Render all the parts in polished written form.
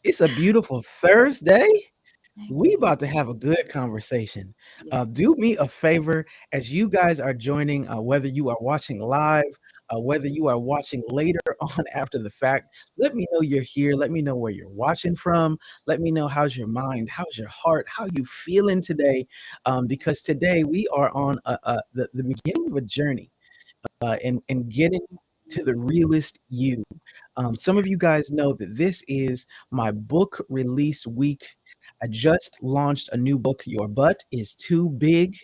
It's a beautiful Thursday. Thank We you. about to have a good conversation. Yes. Do me a favor as you guys are joining, whether you are watching live, whether you are watching later on after the fact. Let me know you're here. Let me know where you're watching from. Let me know how's your mind, how's your heart, how you feeling today. Because today we are on the beginning of a journey and getting to the realest you. Some of you guys know that this is my book release week. I just launched a new book, Your Butt is Too Big.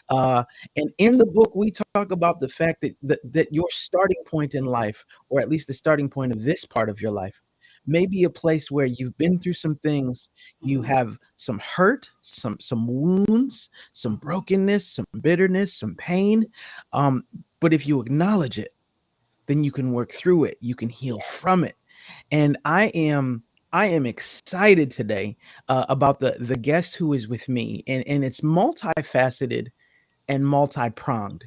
Uh, and in the book, we talk about the fact that your starting point in life, or at least the starting point of this part of your life, may be a place where you've been through some things, you Mhm, have some hurt, some wounds, some mhm. brokenness, some bitterness, some pain. Um, but if you acknowledge it, then you can work through it. You can heal Yes. from it. And I am excited today about the guest who is with me, and it's multifaceted and multi-pronged.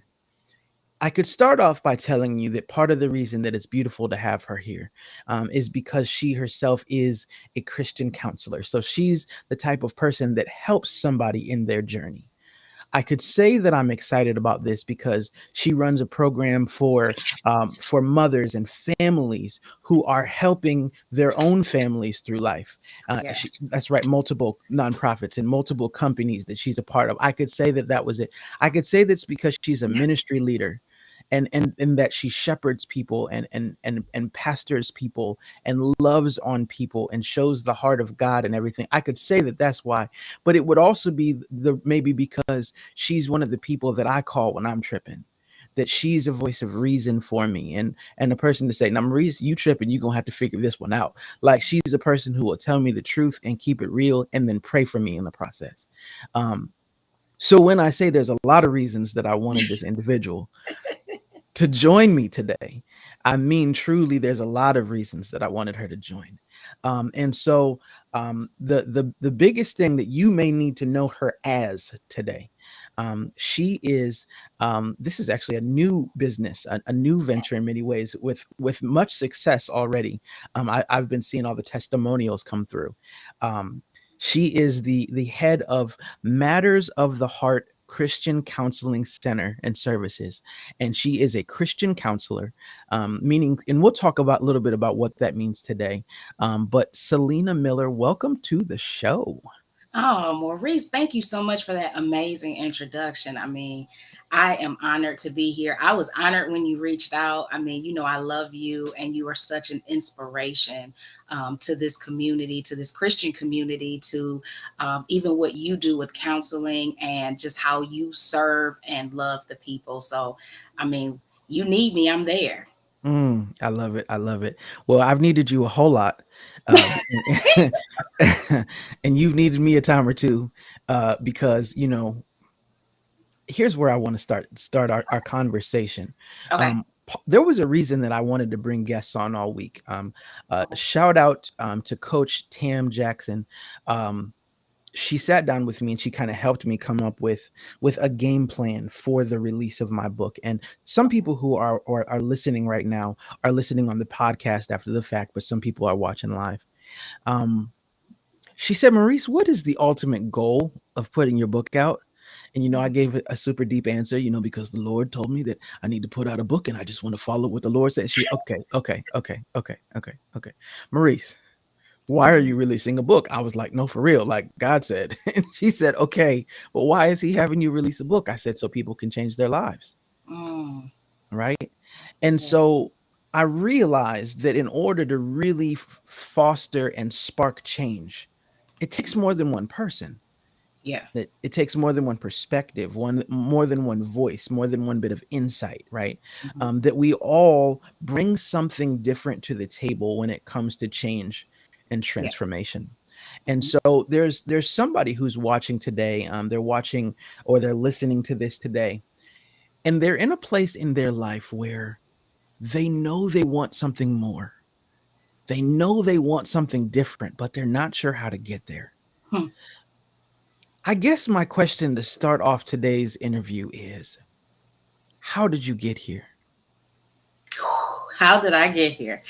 I could start off by telling you that part of the reason that it's beautiful to have her here is because she herself is a Christian counselor. So she's the type of person that helps somebody in their journey. I could say that I'm excited about this because she runs a program for mothers and families who are helping their own families through life. Yes. That's right, multiple nonprofits and multiple companies that she's a part of. I could say that that was it. I could say that's because she's a ministry leader. And that she shepherds people and pastors people and loves on people and shows the heart of God and everything. I could say that that's why, but it would also be the maybe because she's one of the people that I call when I'm tripping. That she's a voice of reason for me, and a person to say, "Now, Maurice, you tripping? You are gonna have to figure this one out." Like she's a person who will tell me the truth and keep it real, and then pray for me in the process. Um, so when I say there's a lot of reasons that I wanted this individual to join me today, I mean truly, there's a lot of reasons that I wanted her to join. And so the biggest thing that you may need to know her as today, she is this is actually a new business, a new venture in many ways, with much success already. I've been seeing all the testimonials come through. Um, she is the head of Matters of the Heart Christian Counseling Center and Services, and she is a Christian counselor, meaning, and we'll talk about a little bit about what that means today. But Salina Miller, welcome to the show. Oh, Maurice, thank you so much for that amazing introduction. I mean, I am honored to be here. I was honored when you reached out. I mean, I love you, and you are such an inspiration to this community, to this Christian community, to even what you do with counseling and just how you serve and love the people. So, I mean, you need me, I'm there. I love it. I love it. Well, I've needed you a whole lot, and you've needed me a time or two, because here's where I want to start our conversation. Okay. There was a reason that I wanted to bring guests on all week. Shout out to Coach Tam Jackson. Um, she sat down with me and she kind of helped me come up with a game plan for the release of my book. And some people who are listening right now are listening on the podcast after the fact, but some people are watching live. Um, she said, Maurice, what is the ultimate goal of putting your book out? And I gave it a super deep answer, because the Lord told me that I need to put out a book and I just want to follow what the Lord said. She, okay. Maurice, why are Mhm. you releasing a book? I was like, no, for real, like God said. And she said, okay, but why is he having you release a book? I said, so people can change their lives. Mm, Right. And yeah. so I realized that in order to really foster and spark change, it takes more than one person. Yeah. It takes more than one perspective, more than one voice, more than one bit of insight, right? Mhm. That we all bring something different to the table when it comes to change and Yeah. transformation. And Mhm. so there's somebody who's watching today. They're watching or they're listening to this today, and they're in a place in their life where they know they want something more. They know they want something different, but they're not sure how to get there. Hmm. I guess my question to start off today's interview is, how did you get here? How did I get here?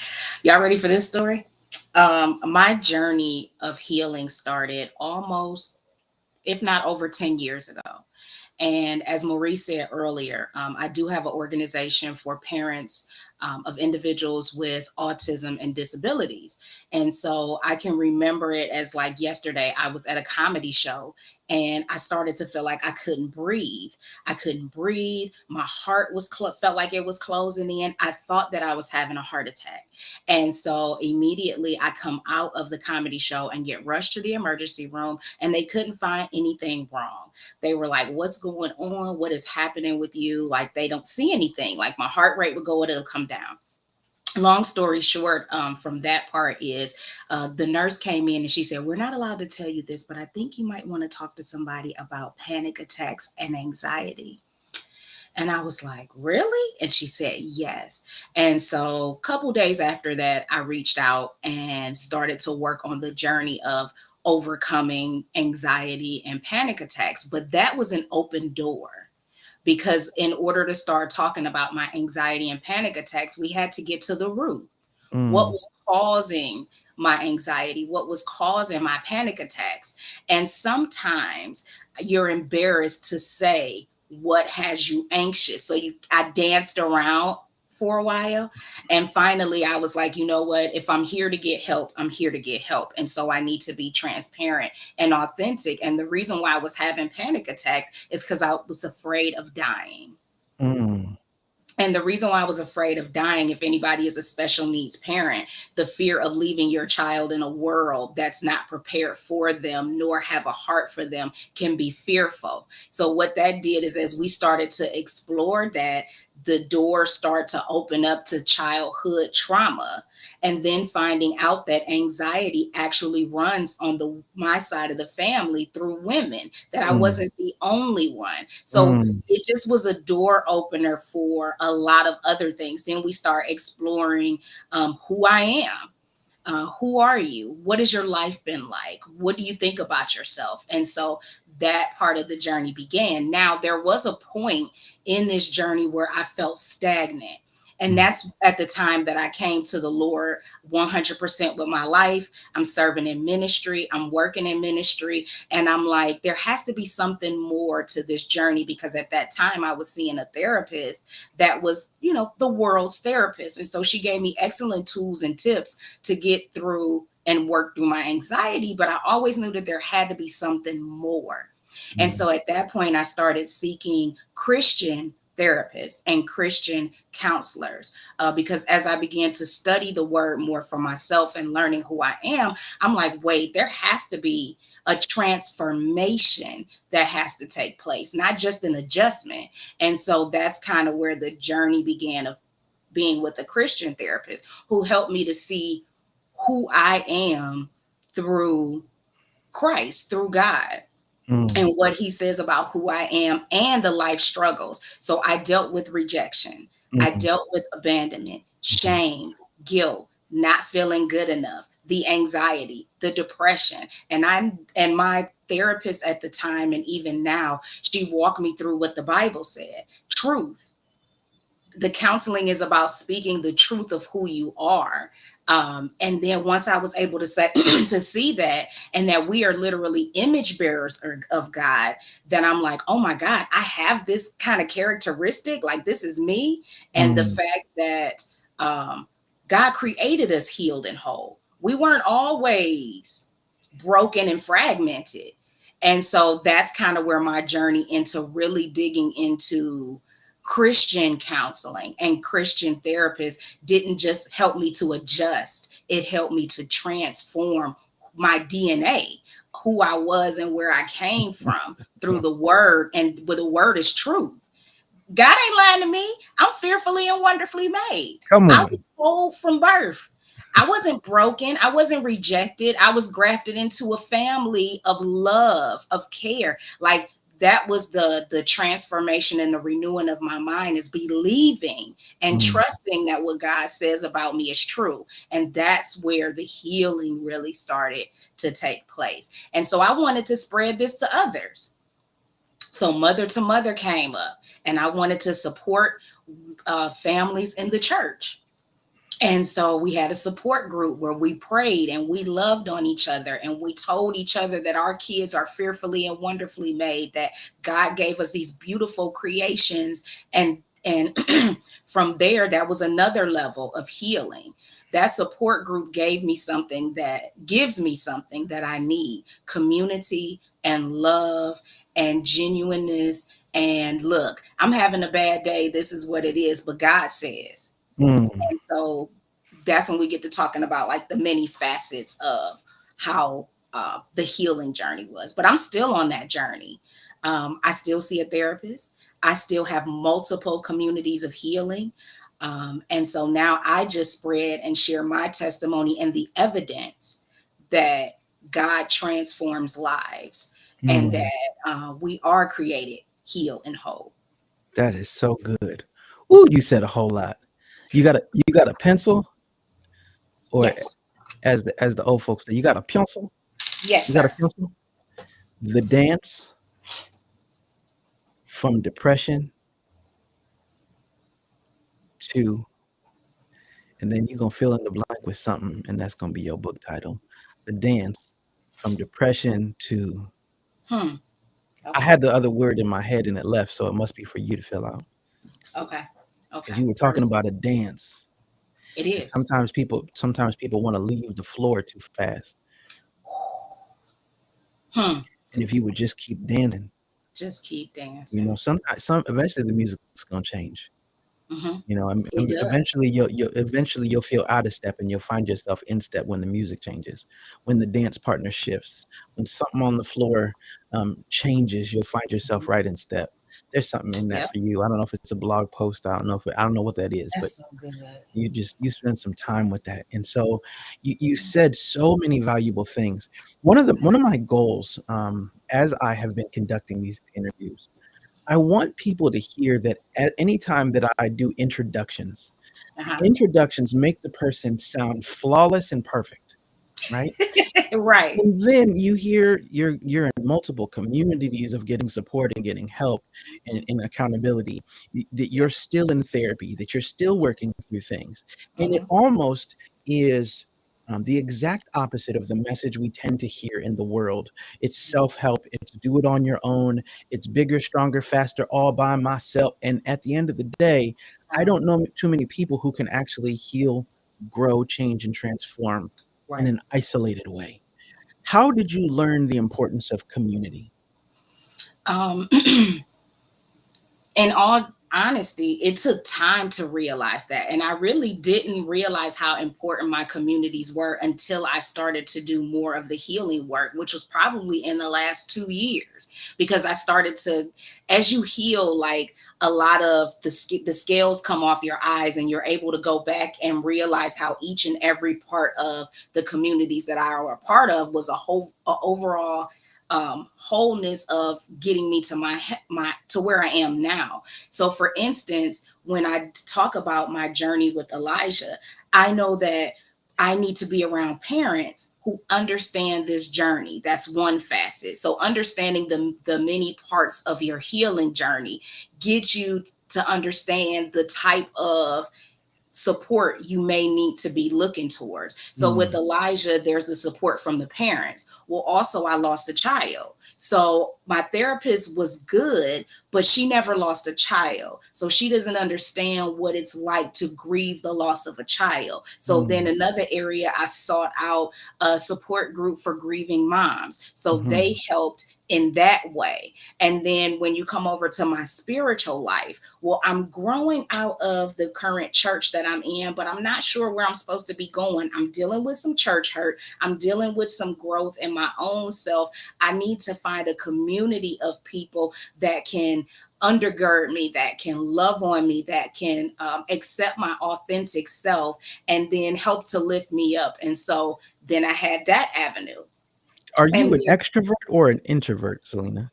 Y'all ready for this story? My journey of healing started almost, if not over 10 years ago. And as Maurice said earlier, I do have an organization for parents of individuals with autism and disabilities. And so I can remember it as like yesterday. I was at a comedy show and I started to feel like I couldn't breathe. I couldn't breathe. My heart was felt like it was closing in. I thought that I was having a heart attack. And so immediately I come out of the comedy show and get rushed to the emergency room, and they couldn't find anything wrong. They were like, "What's going on? What is happening with you?" Like, they don't see anything. Like, my heart rate would go, it'll come down. Long story short, from that part is, the nurse came in and she said, "We're not allowed to tell you this, but I think you might want to talk to somebody about panic attacks and anxiety." And I was like, "Really?" And she said, "Yes." And so a couple days after that, I reached out and started to work on the journey of overcoming anxiety and panic attacks. But that was an open door, because in order to start talking about my anxiety and panic attacks, we had to get to the root. What Mm, was causing my anxiety? What was causing my panic attacks? And sometimes you're embarrassed to say what has you anxious. So I danced around for a while, and finally I was like, you know what, if I'm here to get help, I'm here to get help. And so I need to be transparent and authentic. And the reason why I was having panic attacks is because I was afraid of dying. mm, And the reason why I was afraid of dying, if anybody is a special needs parent, the fear of leaving your child in a world that's not prepared for them nor have a heart for them can be fearful. So what that did is, as we started to explore that, the doors start to open up to childhood trauma, and then finding out that anxiety actually runs on the my side of the family through women, that I mm, wasn't the only one. So mm, it just was a door opener for a lot of other things. Then we start exploring who I am. Who are you? What has your life been like? What do you think about yourself? And so that part of the journey began. Now, there was a point in this journey where I felt stagnant. And mm, that's at the time that I came to the Lord 100% with my life. I'm serving in ministry, I'm working in ministry. And I'm like, there has to be something more to this journey, because at that time I was seeing a therapist that was, the world's therapist. And so she gave me excellent tools and tips to get through and work through my anxiety, but I always knew that there had to be something more. And mm, so at that point, I started seeking Christian therapists and Christian counselors, because as I began to study the word more for myself and learning who I am, I'm like, wait, there has to be a transformation that has to take place, not just an adjustment. And so that's kind of where the journey began of being with a Christian therapist who helped me to see who I am through Christ, through God, mm, and what he says about who I am and the life struggles. So I dealt with rejection, I mm, dealt with abandonment, mhm, shame, guilt, not feeling good enough, the anxiety, the depression. And my therapist at the time, and even now, she walked me through what the Bible said. Truth. The counseling is about speaking the truth of who you are. And then once I was able to say to see that, and that we are literally image bearers of God, then I'm like, oh my God, I have this kind of characteristic. Like, this is me. And the mm, fact that God created us healed and whole. We weren't always broken and fragmented. And so that's kind of where my journey into really digging into Christian counseling and Christian therapists didn't just help me to adjust, it helped me to transform my DNA, who I was and where I came from, through the word. And where the word is truth. God ain't lying to me. I'm fearfully and wonderfully made. come I was on. whole from birth. I wasn't broken. I wasn't rejected. I was grafted into a family of love, of care. Like, that was the transformation and the renewing of my mind, is believing and Mm, trusting that what God says about me is true. And that's where the healing really started to take place. And so I wanted to spread this to others. So Mother to Mother came up, and I wanted to support families in the church. And so we had a support group where we prayed and we loved on each other and we told each other that our kids are fearfully and wonderfully made, that God gave us these beautiful creations. And from there, that was another level of healing. That support group gave me something that gives me something that I need: community and love and genuineness. And look, I'm having a bad day. This is what it is, but God says. Mm, And so that's when we get to talking about like the many facets of how the healing journey was. But I'm still on that journey. I still see a therapist. I still have multiple communities of healing. And so now I just spread and share my testimony and the evidence that God transforms lives, and mm. that we are created, healed, and whole. That is so good. Ooh, you said a whole lot. You got a pencil, or Yes. as the old folks say, you got a pencil. Yes, You got a sir. pencil. The dance from depression to, and then you're gonna fill in the blank with something, and that's gonna be your book title. The dance from depression to. Hmm. I Okay. had the other word in my head and it left, so it must be for you to fill out Okay. because Okay. you were I talking receive. about a dance, It and is. sometimes people want to leave the floor too fast, Hmm. and if you would just keep dancing, Just keep dancing. some eventually the music's gonna change. Hmm. It does. Eventually you'll feel out of step, and you'll find yourself in step when the music changes, when the dance partner shifts, when something on the floor changes. You'll find yourself Mhm. right in step. There's something in that Yep. for you. I don't know if it's a blog post. I don't know what that is, but That's so good. you spend some time with that. And so you said so many valuable things. One of my goals, as I have been conducting these interviews, I want people to hear that at any time that I do introductions, the Uh-huh. introductions make the person sound flawless and perfect, right? Right. And then you hear you're in multiple communities of getting support and getting help Mhm. and accountability, that you're Yep. still in therapy, that you're still working through things. And it Hmm. almost is the exact opposite of the message we tend to hear in the world. It's self-help, it's do it on your own, it's bigger, stronger, faster, all by myself. And at the end of the day, I Uh, don't know too many people who can actually heal, grow, change, and transform in right. an isolated way. How did you learn the importance of community? Um, in all honesty, it took time to realize that. And I really didn't realize how important my communities were until I started to do more of the healing work, which was probably in the last 2 years. Because I started to, as you heal, like a lot of the scales come off your eyes, and you're able to go back and realize how each and every part of the communities that I were a part of was a overall wholeness of getting me to my to where I am now. So, for instance, when I talk about my journey with Elijah, I know that I need to be around parents who understand this journey. That's one facet. So, understanding the many parts of your healing journey gets you to understand the type of support you may need to be looking towards. So with Mm, Elijah, there's the support from the parents. Well, also, I lost a child. So my therapist was good, but she never lost a child. So she doesn't understand what it's like to grieve the loss of a child. So then mm, another area, I sought out a support group for grieving moms. So they mhm, helped in that way. And then when you come over to my spiritual life, well, I'm growing out of the current church that I'm in, but I'm not sure where I'm supposed to be going. I'm dealing with some church hurt. I'm dealing with some growth in my own self. I need to find a community of people that can undergird me, that can love on me, that can accept my authentic self, and then help to lift me up. And so then I had that avenue. Are And you an extrovert or an introvert, Selena?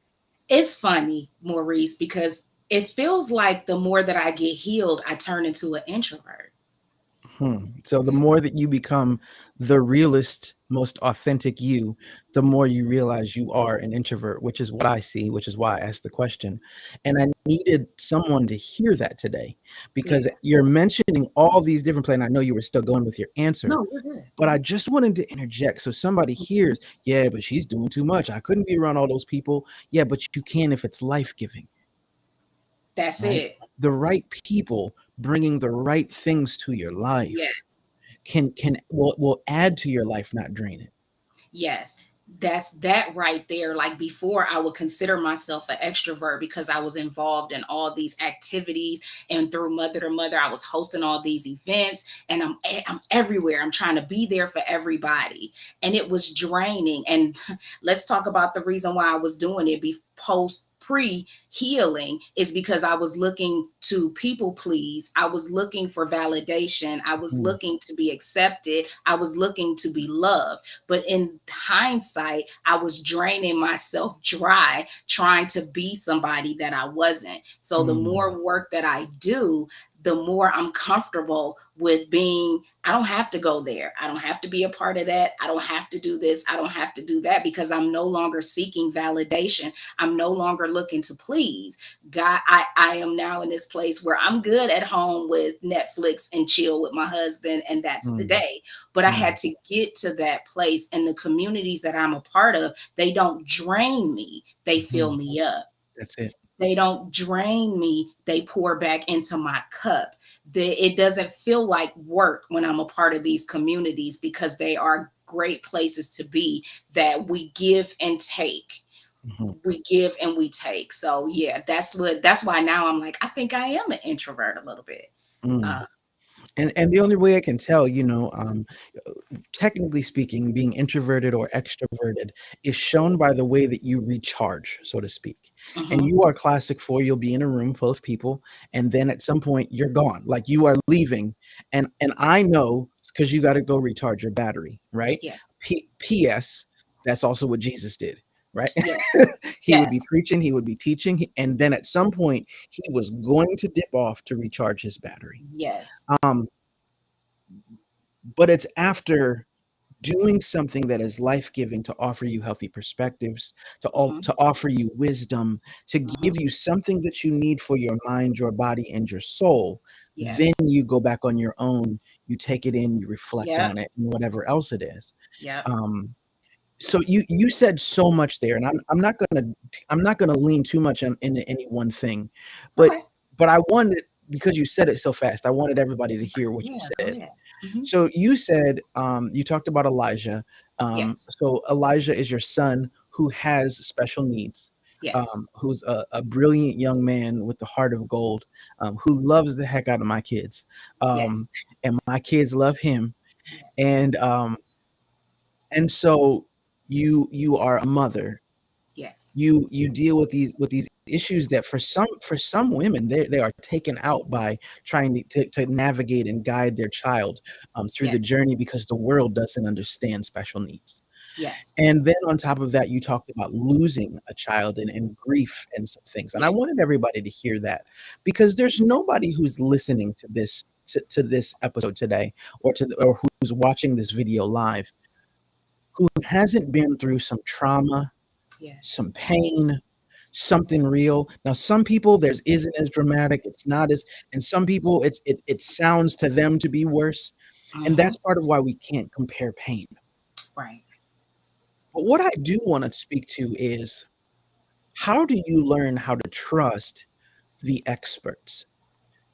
it's funny, Maurice, because it feels like the more that I get healed, I turn into an introvert. So the more that you become the realest, most authentic you, the more you realize you are an introvert, which is what I see, which is why I asked the question. And I needed someone to hear that today because Yeah. you're mentioning all these different plans. I know you were still going with your answer, No, you're good. but I just wanted to interject so somebody hears, yeah, but she's doing too much. I couldn't be around all those people. Yeah, but you can if it's life giving, That's right? it. The right people bringing the right things to your life Yes. will add to your life, not drain it. Yes, that's that right there. Like before, I would consider myself an extrovert because I was involved in all these activities, and through Mother to Mother, I was hosting all these events, and I'm everywhere. I'm trying to be there for everybody, and it was draining. And let's talk about the reason why I was doing it. Be post pre healing is because I was looking to people please. I was looking for validation. I was Mm, looking to be accepted. I was looking to be loved. But in hindsight, I was draining myself dry trying to be somebody that I wasn't. So the mm, more work that I do, the more I'm comfortable with being, I don't have to go there. I don't have to be a part of that. I don't have to do this. I don't have to do that because I'm no longer seeking validation. I'm no longer looking to please. God, I am now in this place where I'm good at home with Netflix and chill with my husband, and that's the mm, day. But I had mm, to get to that place, and the communities that I'm a part of, they don't drain me, they fill mhm. me up. That's it. They don't drain me, they pour back into my cup. It doesn't feel like work when I'm a part of these communities because they are great places to be, that we give and take. Mhm, We give and we take. So yeah, that's why now I'm like, I think I am an introvert a little bit. mm. uh, And the only way I can tell, technically speaking, being introverted or extroverted is shown by the way that you recharge, so to speak. And mhm, you are classic for you'll be in a room full of people, and then at some point you're gone, like you are leaving. And I know because you got to go recharge your battery, right? yeah, P.S. That's also what Jesus did, right? yes, He would be yes, preaching, he would be teaching, and then at some point he was going to dip off to recharge his battery. yes, Um, but it's after doing something that is life-giving to offer you healthy perspectives, mhm, to offer you wisdom, to mhm, give you something that you need for your mind, your body, and your soul, then yes, you go back on your own, you take it in, you reflect yep, on it, and whatever else it is. yep, Um, so you said so much there, and I'm not gonna lean too much on into any one thing, but okay, I wanted because you said it so fast, I wanted everybody to hear what you yeah, go said. ahead. Hmm. So you said, you talked about Elijah. Yes, So Elijah is your son who has special needs, yes, who's a brilliant young man with the heart of gold, who loves the heck out of my kids. yes, And my kids love him. yes, And so you are a mother. yes, You deal with these issues that for some women they are taken out by trying to navigate and guide their child through the yes, journey because the world doesn't understand special needs. yes, And then on top of that, you talked about losing a child and grief and some things. And I yes, wanted everybody to hear that because there's nobody who's listening to this episode today or who's watching this video live who hasn't been through some trauma, yes, some pain, something real. Now, some people theirs isn't as dramatic, it's not as and some people it sounds to them to be worse, and hmm, that's part of why we can't compare pain. right, But what I do wanna speak to is, how do you learn how to trust the experts?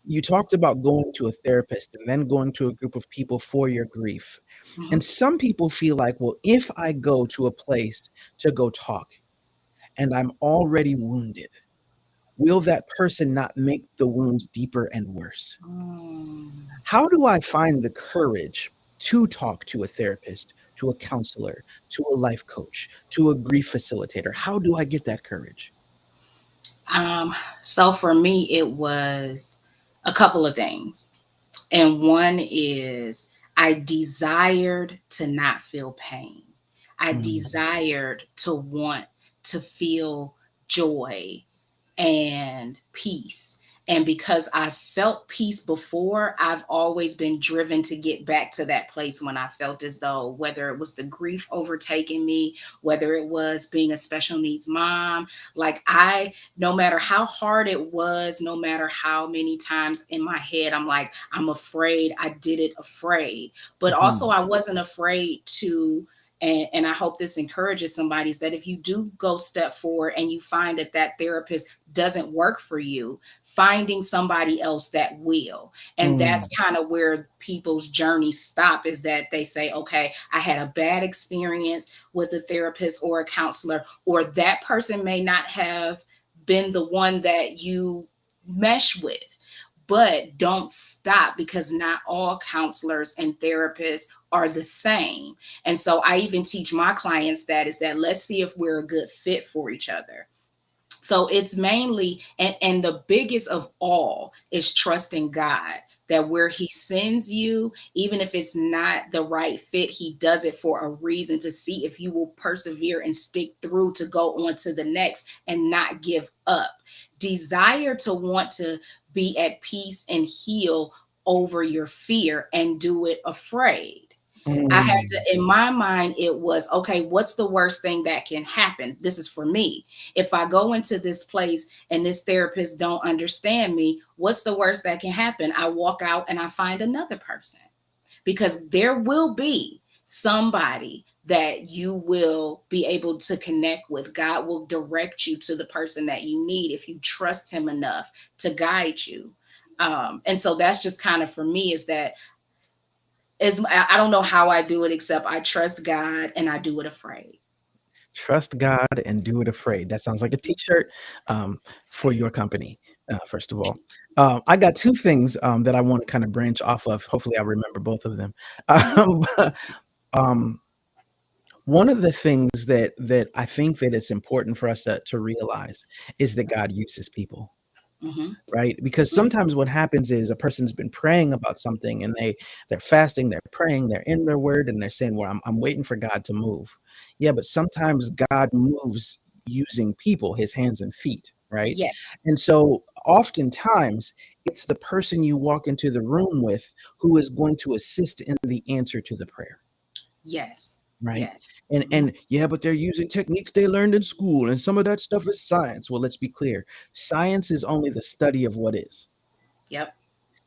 You talked about going to a therapist and then going to a group of people for your grief, hmm, and some people feel like, "Well, if I go to a place to go talk and I'm already wounded, will that person not make the wounds deeper and worse?" mm. How do I find the courage to talk to a therapist, to a counselor, to a life coach, to a grief facilitator? How do I get that courage? Um, so for me, it was a couple of things. And one is I desired to not feel pain. I Mm, desired to want to feel joy. and peace. And because I felt peace before, I've always been driven to get back to that place when I felt as though, whether it was the grief overtaking me, whether it was being a special needs mom, like no matter how hard it was, no matter how many times in my head, I'm like, I'm afraid, I did it afraid. But also, Mhm. I wasn't afraid to. And I hope this encourages somebody is that if you do go step forward and you find that that therapist doesn't work for you, finding somebody else that will. And that's Mm. kind of where people's journeys stop, is that they say, okay, I had a bad experience with a therapist or a counselor, or that person may not have been the one that you mesh with. But don't stop, because not all counselors and therapists are the same. And so I even teach my clients that, is that let's see if we're a good fit for each other. So it's mainly, and the biggest of all is trusting God, that where he sends you, even if it's not the right fit, he does it for a reason, to see if you will persevere and stick through to go on to the next and not give up. Desire to want to be at peace and heal over your fear, and do it afraid. I had to, Mm. in my mind, it was, okay, what's the worst thing that can happen? This is for me. If I go into this place and this therapist don't understand me, what's the worst that can happen? I walk out and I find another person, because there will be somebody that you will be able to connect with. God will direct you to the person that you need if you trust him enough to guide you. And so that's just kind of for me, is that, is I don't know how I do it, except I trust God and I do it afraid. Trust God and do it afraid. That sounds like a T-shirt um, for your company. First of all, I got two things that I want to kind of branch off of. Hopefully, I remember both of them. Mhm, But, um, one of the things that I think that it's important for us to realize is that God uses people. mhm, Right? Because mhm. sometimes what happens is a person's been praying about something and they're fasting, they're praying, they're in their word, and they're saying, "Well, I'm waiting for God to move." Yeah, but sometimes God moves using people, his hands and feet, right? Yes, And so oftentimes it's the person you walk into the room with who is going to assist in the answer to the prayer. yes, Right? yes. And yeah, but they're using techniques they learned in school, and some of that stuff is science. Well, let's be clear. Science is only the study of what is. Yep.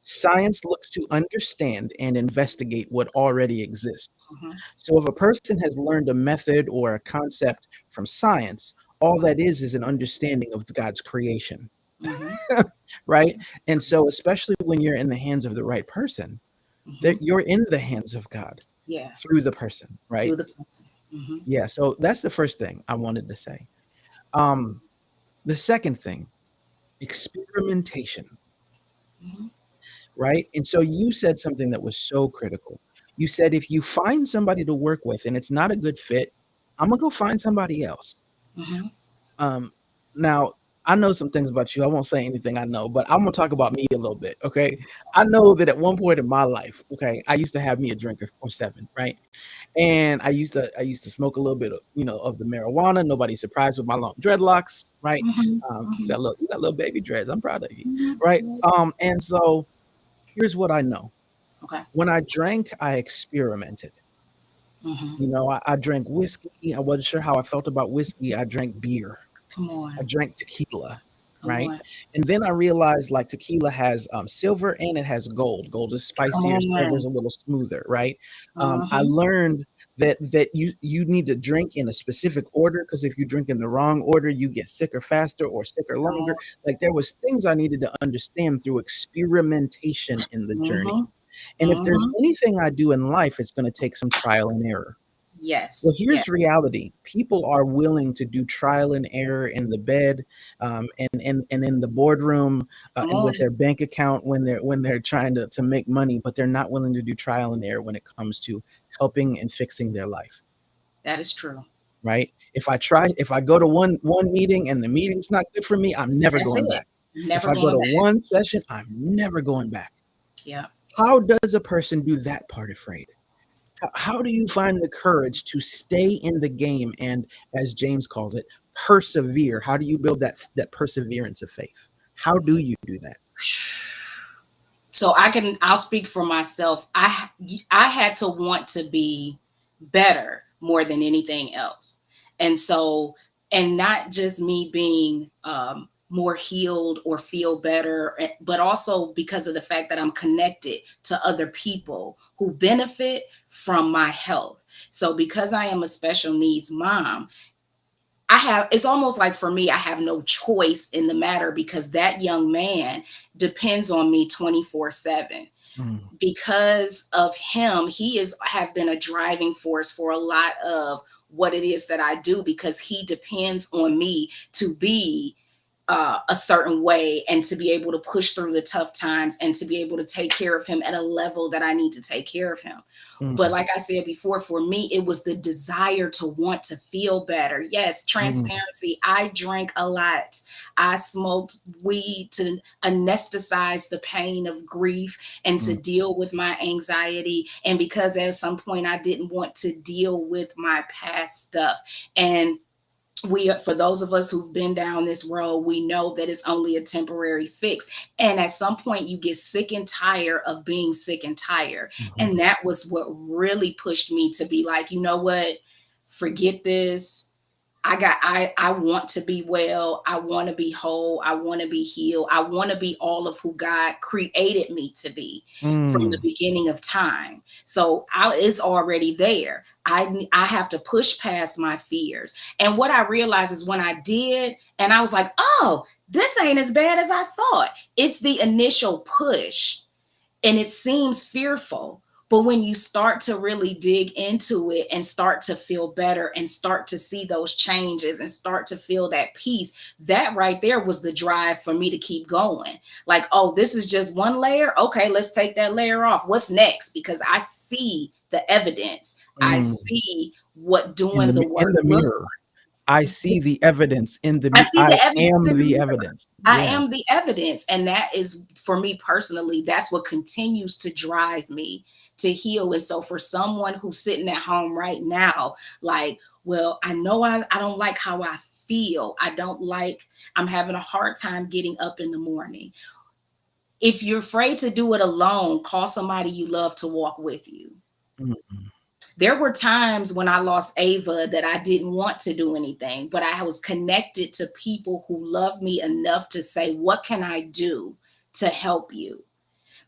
Science looks to understand and investigate what already exists. Mhm, So if a person has learned a method or a concept from science, all that is an understanding of God's creation, mhm, right? And so especially when you're in the hands of the right person, that mhm. you're in the hands of God Yeah, through the person, right? through the person. Mhm, Yeah, so that's the first thing I wanted to say. Um, the second thing, experimentation, mhm, right? And so you said something that was so critical. You said, if you find somebody to work with and it's not a good fit, I'm gonna go find somebody else. mhm. Um, now I know some things about you. I won't say anything I know, but I'm gonna talk about me a little bit. Okay. I know that at one point in my life, okay, I used to have me a drink or seven, right? And I used to smoke a little bit of, of the marijuana. Nobody's surprised with my long dreadlocks, right? Mhm, You mhm, got little baby dreads. I'm proud of you, mhm. right? Good. And so here's what I know. Okay. When I drank, I experimented. Mhm. I drank whiskey. I wasn't sure how I felt about whiskey. I drank beer. Come on. I drank tequila, Come right? on. And then I realized like tequila has silver and it has gold. Gold is Come spicier, silver is on. a little smoother, right? I Mhm, learned that you need to drink in a specific order, because if you drink in the wrong order, you get sicker faster or sicker come longer. on. Like there was things I needed to understand through experimentation in the journey. Mhm, And if there's mhm. anything I do in life, it's going to take some trial and error. Well, Yes, here's yes. reality. People are willing to do trial and error in the bed, and in the boardroom, Come and on. with their bank account when they're trying to make money, but they're not willing to do trial and error when it comes to helping and fixing their life, That is true. right? If I go to one meeting and the meeting's not good for me, I'm never That's going it. back. If Never I go going to back. one session, I'm never going back. Yeah. How does a person do that part afraid? How do you find the courage to stay in the game and, as James calls it, persevere? How do you build that perseverance of faith? How do you do that? So I'll speak for myself. I had to want to be better more than anything else. And so, and not just me being more healed or feel better, but also because of the fact that I'm connected to other people who benefit from my health. So because I am a special needs mom, it's almost like for me, I have no choice in the matter, because that young man depends on me 24/7. Mm, Because of him, he is have been a driving force for a lot of what it is that I do, because he depends on me to be a certain way, and to be able to push through the tough times, and to be able to take care of him at a level that I need to take care of him. But mm, like I said before, for me, it was the desire to want to feel better. Yes, mm, transparency. I drank a lot. I smoked weed to anesthetize the pain of grief and to mm, deal with my anxiety. And because at some point I didn't want to deal with my past stuff. And for those of us who've been down this road, we know that it's only a temporary fix, and at some point you get sick and tired of being sick and tired. And mhm, that was what really pushed me to be like, you know what, forget this. I want to be well. I want to be whole. I want to be healed. I want to be all of who God created me to be from the mm, beginning of time. So it's already there. I have to push past my fears. And what I realized is when I did, and I was like, oh, this ain't as bad as I thought. It's the initial push, and it seems fearful. But when you start to really dig into it and start to feel better and start to see those changes and start to feel that peace, that right there was the drive for me to keep going. Like, oh, this is just one layer. Okay, let's take that layer off. What's next? Because I see the evidence. I mm. see what doing the In work the looks mirror, I like. see the evidence in I see I the evidence am in the the mirror. evidence. I Yeah. am the evidence. And that is, for me personally, that's what continues to drive me to heal. And so for someone who's sitting at home right now, like, well, I know I don't like how I feel. I'm having a hard time getting up in the morning. If you're afraid to do it alone, call somebody you love to walk with you. Mm, There were times when I lost Ava that I didn't want to do anything, but I was connected to people who loved me enough to say, what can I do to help you?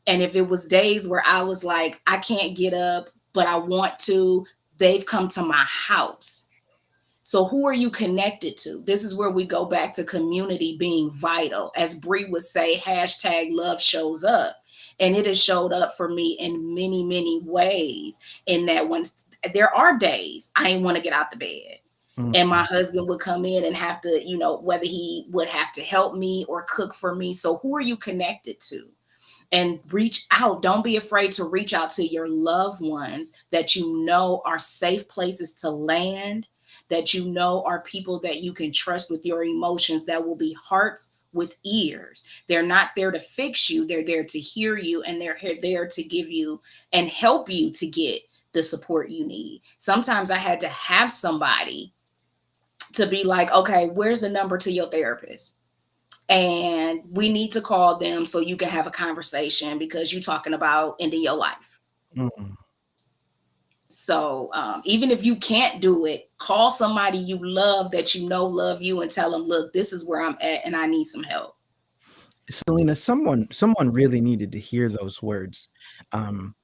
And if it was days where I was like, I can't get up, but I want to, they've come to my house. So who are you connected to? This is where we go back to community being vital. As Bree would say, hashtag love shows up. And it has showed up for me in many, many ways. In that, when there are days I ain't want to get out the bed. And my mm, husband would come in and have to, whether he would have to help me or cook for me. So who are you connected to? And reach out. Don't be afraid to reach out to your loved ones that you know are safe places to land, that you know are people that you can trust with your emotions, that will be hearts with ears. They're not there to fix you, they're there to hear you, and they're there to give you and help you to get the support you need. Sometimes I had to have somebody to be like, okay, where's the number to your therapist? And we need to call them so you can have a conversation, because you're talking about ending your life. mm. So even if you can't do it, call somebody you love that you know love you, and tell them, look, this is where I'm at and I need some help. Selena, someone really needed to hear those words. Um,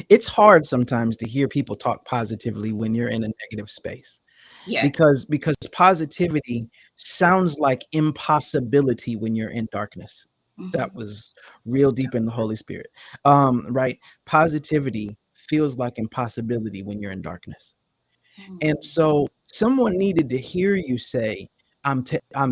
it's hard sometimes to hear people talk positively when you're in a negative space, Yes. because positivity sounds like impossibility when you're in darkness. That Hmm. was real deep in the Holy Spirit. Right? Positivity feels like impossibility when you're in darkness. And so someone needed to hear you say, I'm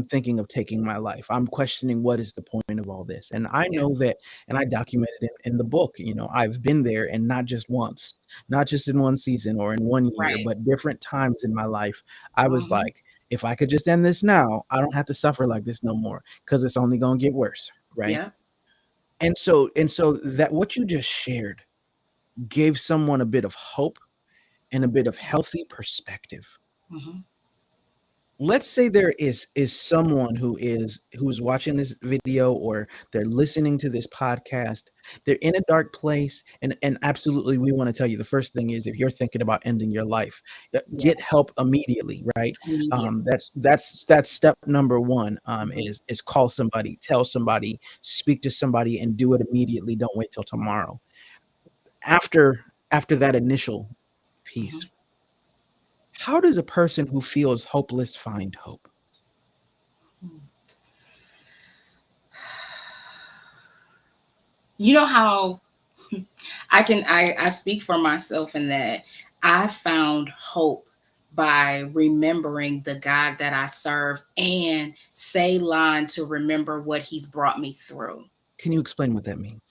thinking of taking my life. I'm questioning what is the point of all this. And I Yeah. know that, and I documented it in the book, I've been there, and not just once, not just in one season or in one year, Right. but different times in my life. I was Hmm. like, if I could just end this now, I don't have to suffer like this no more, because it's only going to get worse. Right. Yeah. And so that what you just shared gave someone a bit of hope and a bit of healthy perspective. Hmm. let's say there is someone who's watching this video, or they're listening to this podcast. They're in a dark place, and absolutely, we want to tell you, the first thing is, if you're thinking about ending your life, Yeah, get help immediately, right? immediately. That's step number one. Mhm. Is call somebody, tell somebody, speak to somebody, and do it immediately. Don't wait till tomorrow. After that initial piece, Mhm. how does a person who feels hopeless find hope? You know how I speak for myself in that I found hope by remembering the God that I serve and say line to remember what he's brought me through. Can you explain what that means?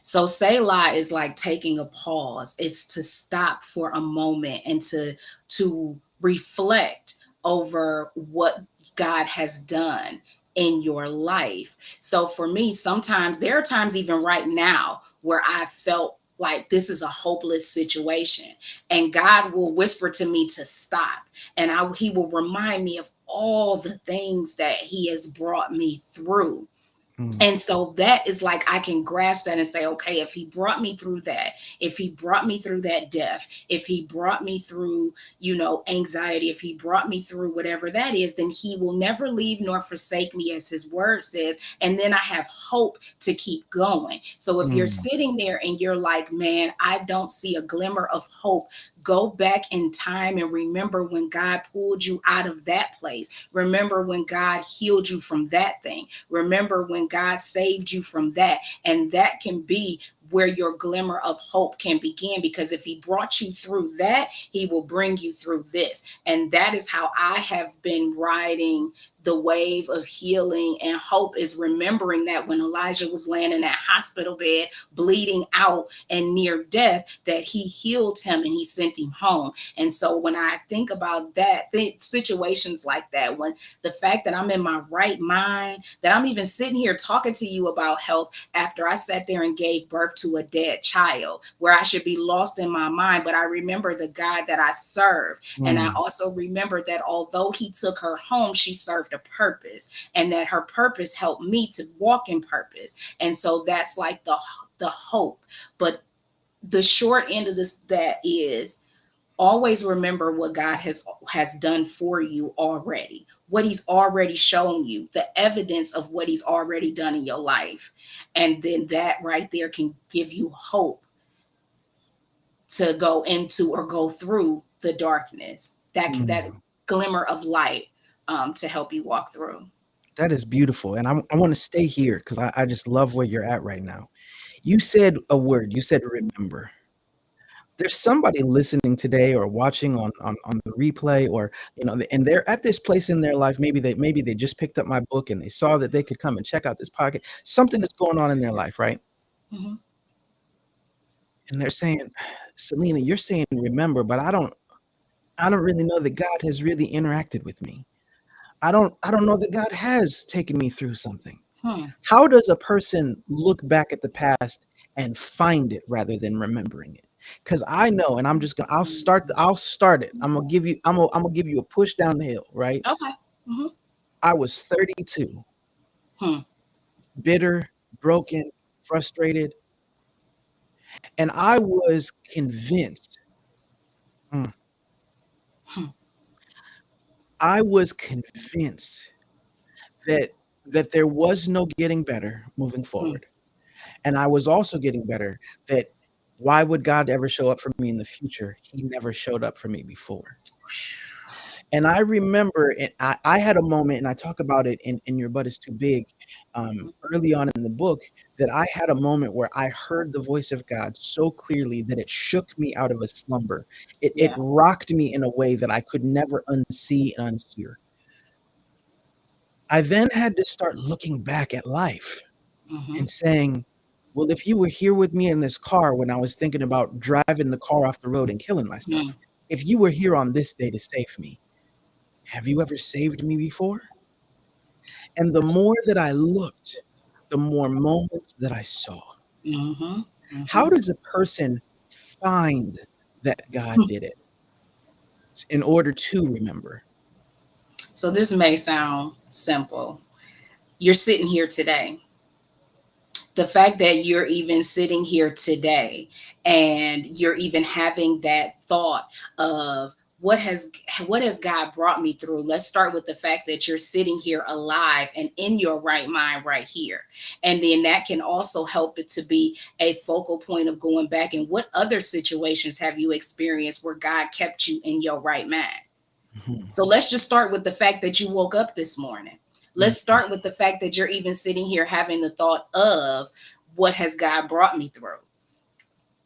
So Selah is like taking a pause. It's to stop for a moment and to reflect over what God has done in your life. So for me, sometimes there are times even right now where I felt like this is a hopeless situation, and God will whisper to me to stop, and he will remind me of all the things that he has brought me through. Mm, And so that is like I can grasp that and say, okay, if he brought me through that, if he brought me through that death, if he brought me through, anxiety, if he brought me through whatever that is, then he will never leave nor forsake me, as his word says. And then I have hope to keep going. So if you're mm, sitting there and you're like, man, I don't see a glimmer of hope, go back in time and remember when God pulled you out of that place. Remember when God healed you from that thing. Remember when God saved you from that. And that can be where your glimmer of hope can begin, because if he brought you through that, he will bring you through this. And that is how I have been riding the wave of healing and hope, is remembering that when Elijah was laying in that hospital bed bleeding out and near death, that he healed him and he sent him home. And so when I think about that, situations like that, when the fact that I'm in my right mind, that I'm even sitting here talking to you about health after I sat there and gave birth to a dead child, where I should be lost in my mind, but I remember the God that I serve. And I mm, also remember that although he took her home, she served a purpose, and that her purpose helped me to walk in purpose. And so that's like the hope. But the short end of this, that is, always remember what God has done for you already, what he's already shown you, the evidence of what he's already done in your life. And then that right there can give you hope to go into or go through the darkness, that mm. glimmer of light, to help you walk through. That is beautiful, and I wanna stay here, 'cause I just love where you're at right now. You said a word, you said "remember." There's somebody listening today or watching on the replay, or, and they're at this place in their life, maybe they just picked up my book and they saw that they could come and check out this pocket. Something that's going on in their life, right? Mm-hmm. And they're saying, "Salina, you're saying remember, but I don't really know that God has really interacted with me. I don't know that God has taken me through something." Hmm. How does a person look back at the past and find it rather than remembering it? Because I know, and I'll start it. I'm gonna give you a push down the hill, right? Okay. Mm-hmm. I was 32, Hmm. bitter, broken, frustrated, and I was convinced. mm, Hmm. I was convinced that there was no getting better moving Hmm. forward. And I was also getting better that, why would God ever show up for me in the future? He never showed up for me before. And I remember, and I had a moment, and I talk about it in Your Butt Is Too Big, early on in the book, that I had a moment where I heard the voice of God so clearly that it shook me out of a slumber. It Yeah. rocked me in a way that I could never unsee and unhear. I then had to start looking back at life Mm-hmm. and saying, "Well, if you were here with me in this car when I was thinking about driving the car off the road and killing Hmm. myself, if you were here on this day to save me, have you ever saved me before?" And the more that I looked, the more moments that I saw. Mm-hmm. How Mm-hmm. does a person find that God did it in order to remember? So this may sound simple. You're sitting here today. The fact that you're even sitting here today and you're even having that thought of what has God brought me through. Let's start with the fact that you're sitting here alive and in your right mind right here. And then that can also help it to be a focal point of going back and what other situations have you experienced where God kept you in your right mind. Mhm. So let's just start with the fact that you woke up this morning. Let's Mhm. start with the fact that you're even sitting here having the thought of what has God brought me through.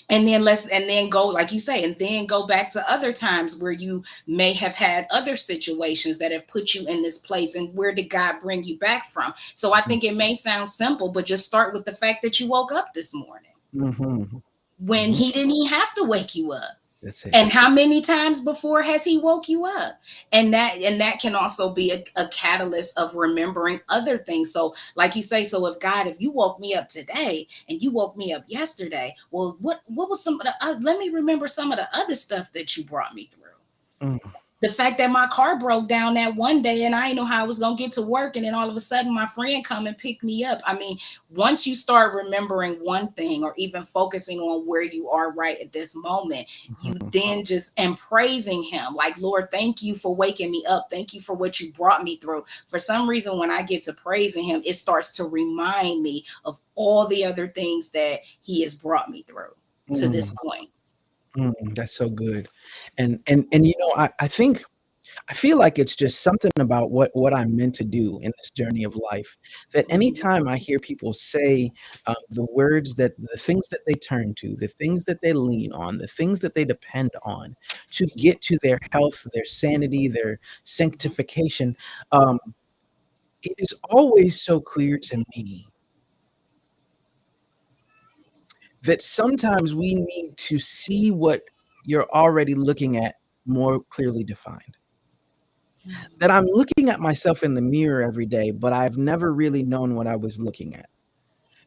And then go, like you say, and then go back to other times where you may have had other situations that have put you in this place, and where did God bring you back from? So I think it may sound simple, but just start with the fact that you woke up this morning Mhm. when Mhm. he didn't even have to wake you up. That's it. And how many times before has he woke you up? And that can also be a catalyst of remembering other things. So like you say, so if you woke me up today and you woke me up yesterday, well, what was some of the let me remember some of the other stuff that you brought me through. Mm. The fact that my car broke down that one day and I didn't know how I was going to get to work, and then all of a sudden my friend come and pick me up. I mean, once you start remembering one thing or even focusing on where you are right at this moment, you Mhm. then just and praising him like, Lord, thank you for waking me up, thank you for what you brought me through. For some reason, when I get to praising him, it starts to remind me of all the other things that he has brought me through to this Mm. point. Mm. That's so good. And I think I feel like it's just something about what I'm meant to do in this journey of life, that Mhm. anytime I hear people say, the things that they turn to, the things that they lean on, the things that they depend on to get to their health, their sanity, their Mhm. sanctification, um, it is always so clear to me that sometimes we need to see what you're already looking at more clearly defined. That I'm looking at myself in the mirror every day, but I've never really known what I was looking at.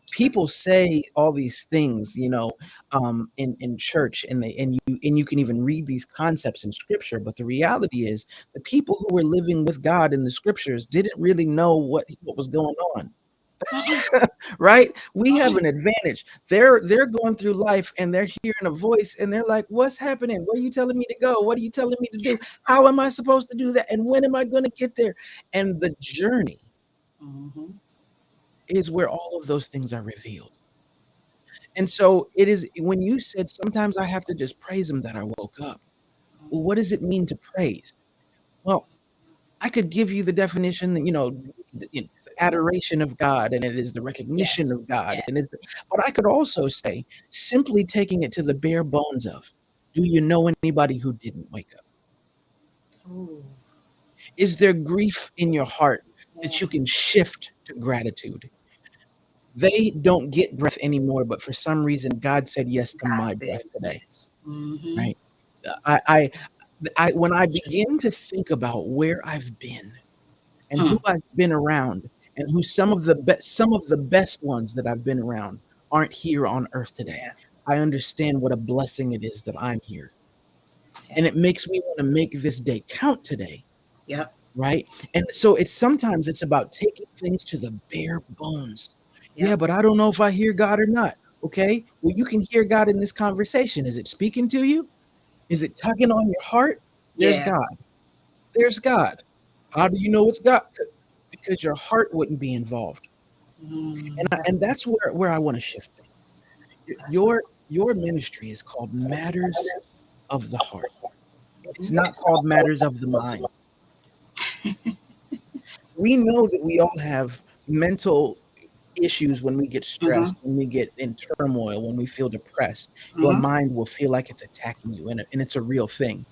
That's People say all these things, in church, and you can even read these concepts in scripture, but the reality is the people who were living with God in the scriptures didn't really know what was going on. mm-mm, Right? We have mm-mm. an advantage. They're going through life and they're hearing a voice and they're like, "What's happening? Where are you telling me to go? What are you telling me to do? How am I supposed to do that? And when am I going to get there?" And the journey Mhm. is where all of those things are revealed. And so it is when you said sometimes I have to just praise him that I woke up. Well, what does it mean to praise? Well, I could give you the definition that, it's adoration of God and it is the recognition Yes. of God. And Yes. it's, but I could also say, simply taking it to the bare bones of, do you know anybody who didn't wake up? Ooh, Is there grief in your heart that yeah. you can shift to gratitude? They don't get breath anymore, but for some reason, God said yes to God my said breath today, yes. Mhm. right? I, I, when I begin to think about where I've been and who Hmm. I've been around, and who some of the best ones that I've been around aren't here on earth today. Yeah. I understand what a blessing it is that I'm here. And Yeah. it makes me want to make this day count today, Yep. right? And so it's about taking things to the bare bones. Yeah, Yep. but I don't know if I hear God or not. Okay. Well, you can hear God in this conversation. Is it speaking to you? Is it tugging on your heart? There's Yeah. God. There's God. How do you know it's God? Because your heart wouldn't be involved. Mm, And that's that's where I wanna shift things. that's good. Your ministry is called Matters of the Heart. It is Mhm. not called Matters of the Mind. We know that we all have mental issues when we get Mhm. stressed, when we get in turmoil, when we feel depressed. Your Mhm. mind will feel like it's attacking you, and it's a real thing.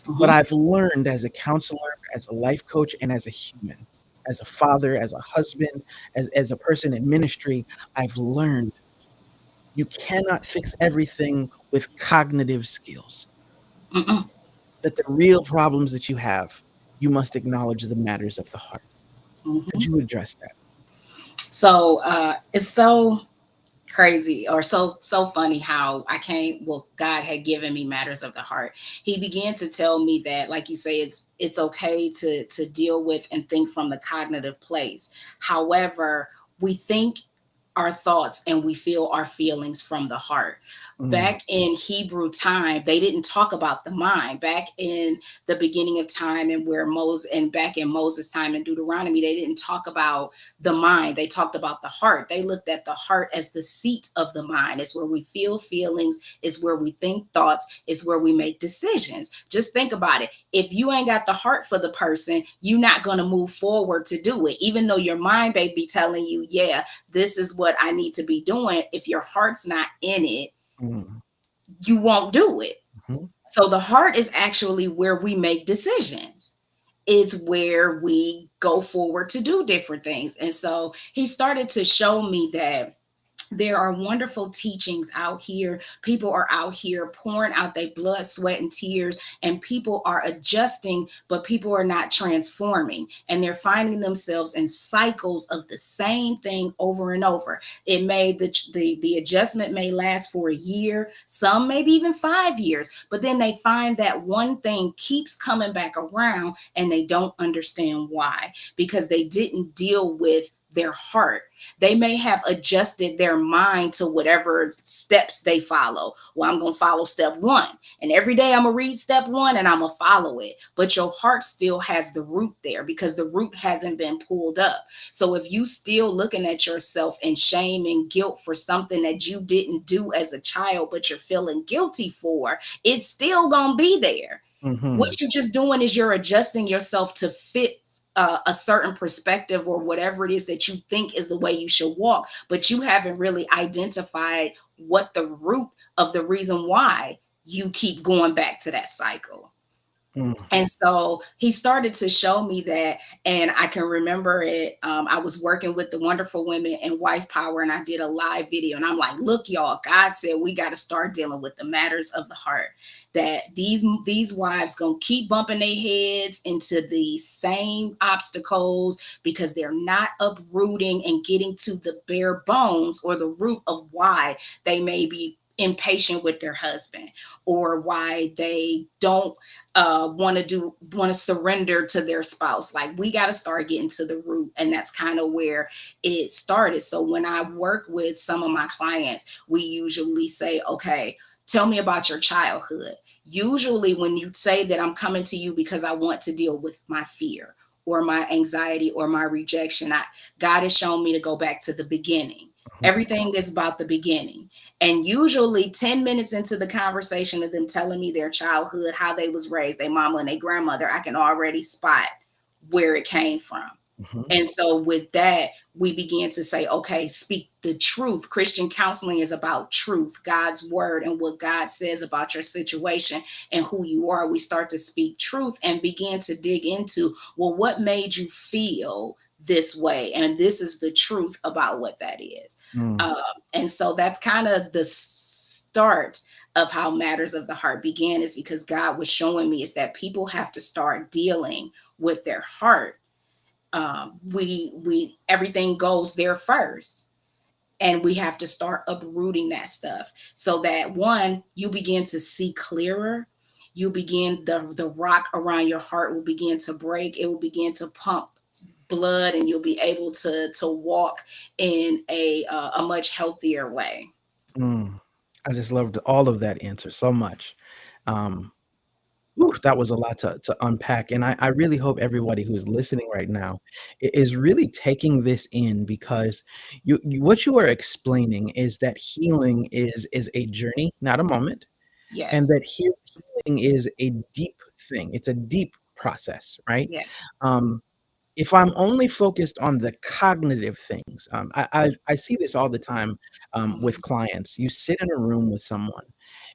But Mhm. I've learned as a counselor, as a life coach, and as a human, as a father, as a husband, as a person in ministry, I've learned you cannot fix everything with cognitive skills. Mm-mm. That the real problems that you have, you must acknowledge the matters of the heart. Could Mhm. you address that? So it's so crazy, or so funny how I came, well, God had given me matters of the heart. He began to tell me that, like you say, it's okay to deal with and think from the cognitive place. However, we think our thoughts and we feel our feelings from the heart. Mm, Back in Hebrew time, they didn't talk about the mind. Back in the beginning of time, and where Moses, and back in Moses' time in Deuteronomy, they didn't talk about the mind. They talked about the heart. They looked at the heart as the seat of the mind. It's where we feel feelings, it's where we think thoughts, it's where we make decisions. Just think about it. If you ain't got the heart for the person, you're not going to move forward to do it. Even though your mind may be telling you, yeah, this is what I need to be doing. If your heart's not in it, mm, you won't do it. mhm, So the heart is actually where we make decisions. It's where we go forward to do different things. And so he started to show me that there are wonderful teachings out here. People are out here pouring out their blood, sweat, and tears, and people are adjusting, but people are not transforming. And they're finding themselves in cycles of the same thing over and over. It may, the adjustment may last for a year, some maybe even 5 years, but then they find that one thing keeps coming back around and they don't understand why, because they didn't deal with their heart. They may have adjusted their mind to whatever steps they follow. Well, I'm going to follow step one. And every day I'm going to read step one and I'm going to follow it. But your heart still has the root there because the root hasn't been pulled up. So if you still looking at yourself in shame and guilt for something that you didn't do as a child, but you're feeling guilty for, it's still going to be there. What mhm, you're just doing is you're adjusting yourself to fit a certain perspective or whatever it is that you think is the way you should walk, but you haven't really identified what the root of the reason why you keep going back to that cycle. mm, And so he started to show me that, and I can remember it. I was working with the wonderful women in Wife Power, and I did a live video, and I'm like, "Look, y'all, God said we got to start dealing with the matters of the heart. That these wives gonna keep bumping their heads into the same obstacles because they're not uprooting and getting to the bare bones or the root of why they may be impatient with their husband, or why they don't want to surrender to their spouse. Like, we got to start getting to the root, and that's kind of where it started. So when I work with some of my clients, we usually say, okay, tell me about your childhood. Usually when you say that I'm coming to you because I want to deal with my fear or my anxiety or my rejection, God has shown me to go back to the beginning. mhm, Everything is about the beginning. And usually 10 minutes into the conversation of them telling me their childhood, how they was raised, their mama and their grandmother, I can already spot where it came from. mhm, And so with that, we began to say, okay, speak the truth. Christian counseling is about truth, God's word, and what God says about your situation and who you are. We start to speak truth and begin to dig into, well, what made you feel this way? And this is the truth about what that is. mm, Um, and so that's kind of the start of how Matters of the Heart began, is because God was showing me is that people have to start dealing with their heart. We everything goes there first, and we have to start uprooting that stuff so that, one, you begin to see clearer. You begin, the rock around your heart will begin to break. It will begin to pump blood, and you'll be able to walk in a much healthier way. mm. I just loved all of that answer so much. Um, Ooh, that was a lot to unpack, and I really hope everybody who's listening right now is really taking this in because what you are explaining is that healing is a journey, not a moment, and Yes. that healing is a deep thing. It's a deep process, right? Yeah. Um, if I'm only focused on the cognitive things, I see this all the time with Hmm. clients. You sit in a room with someone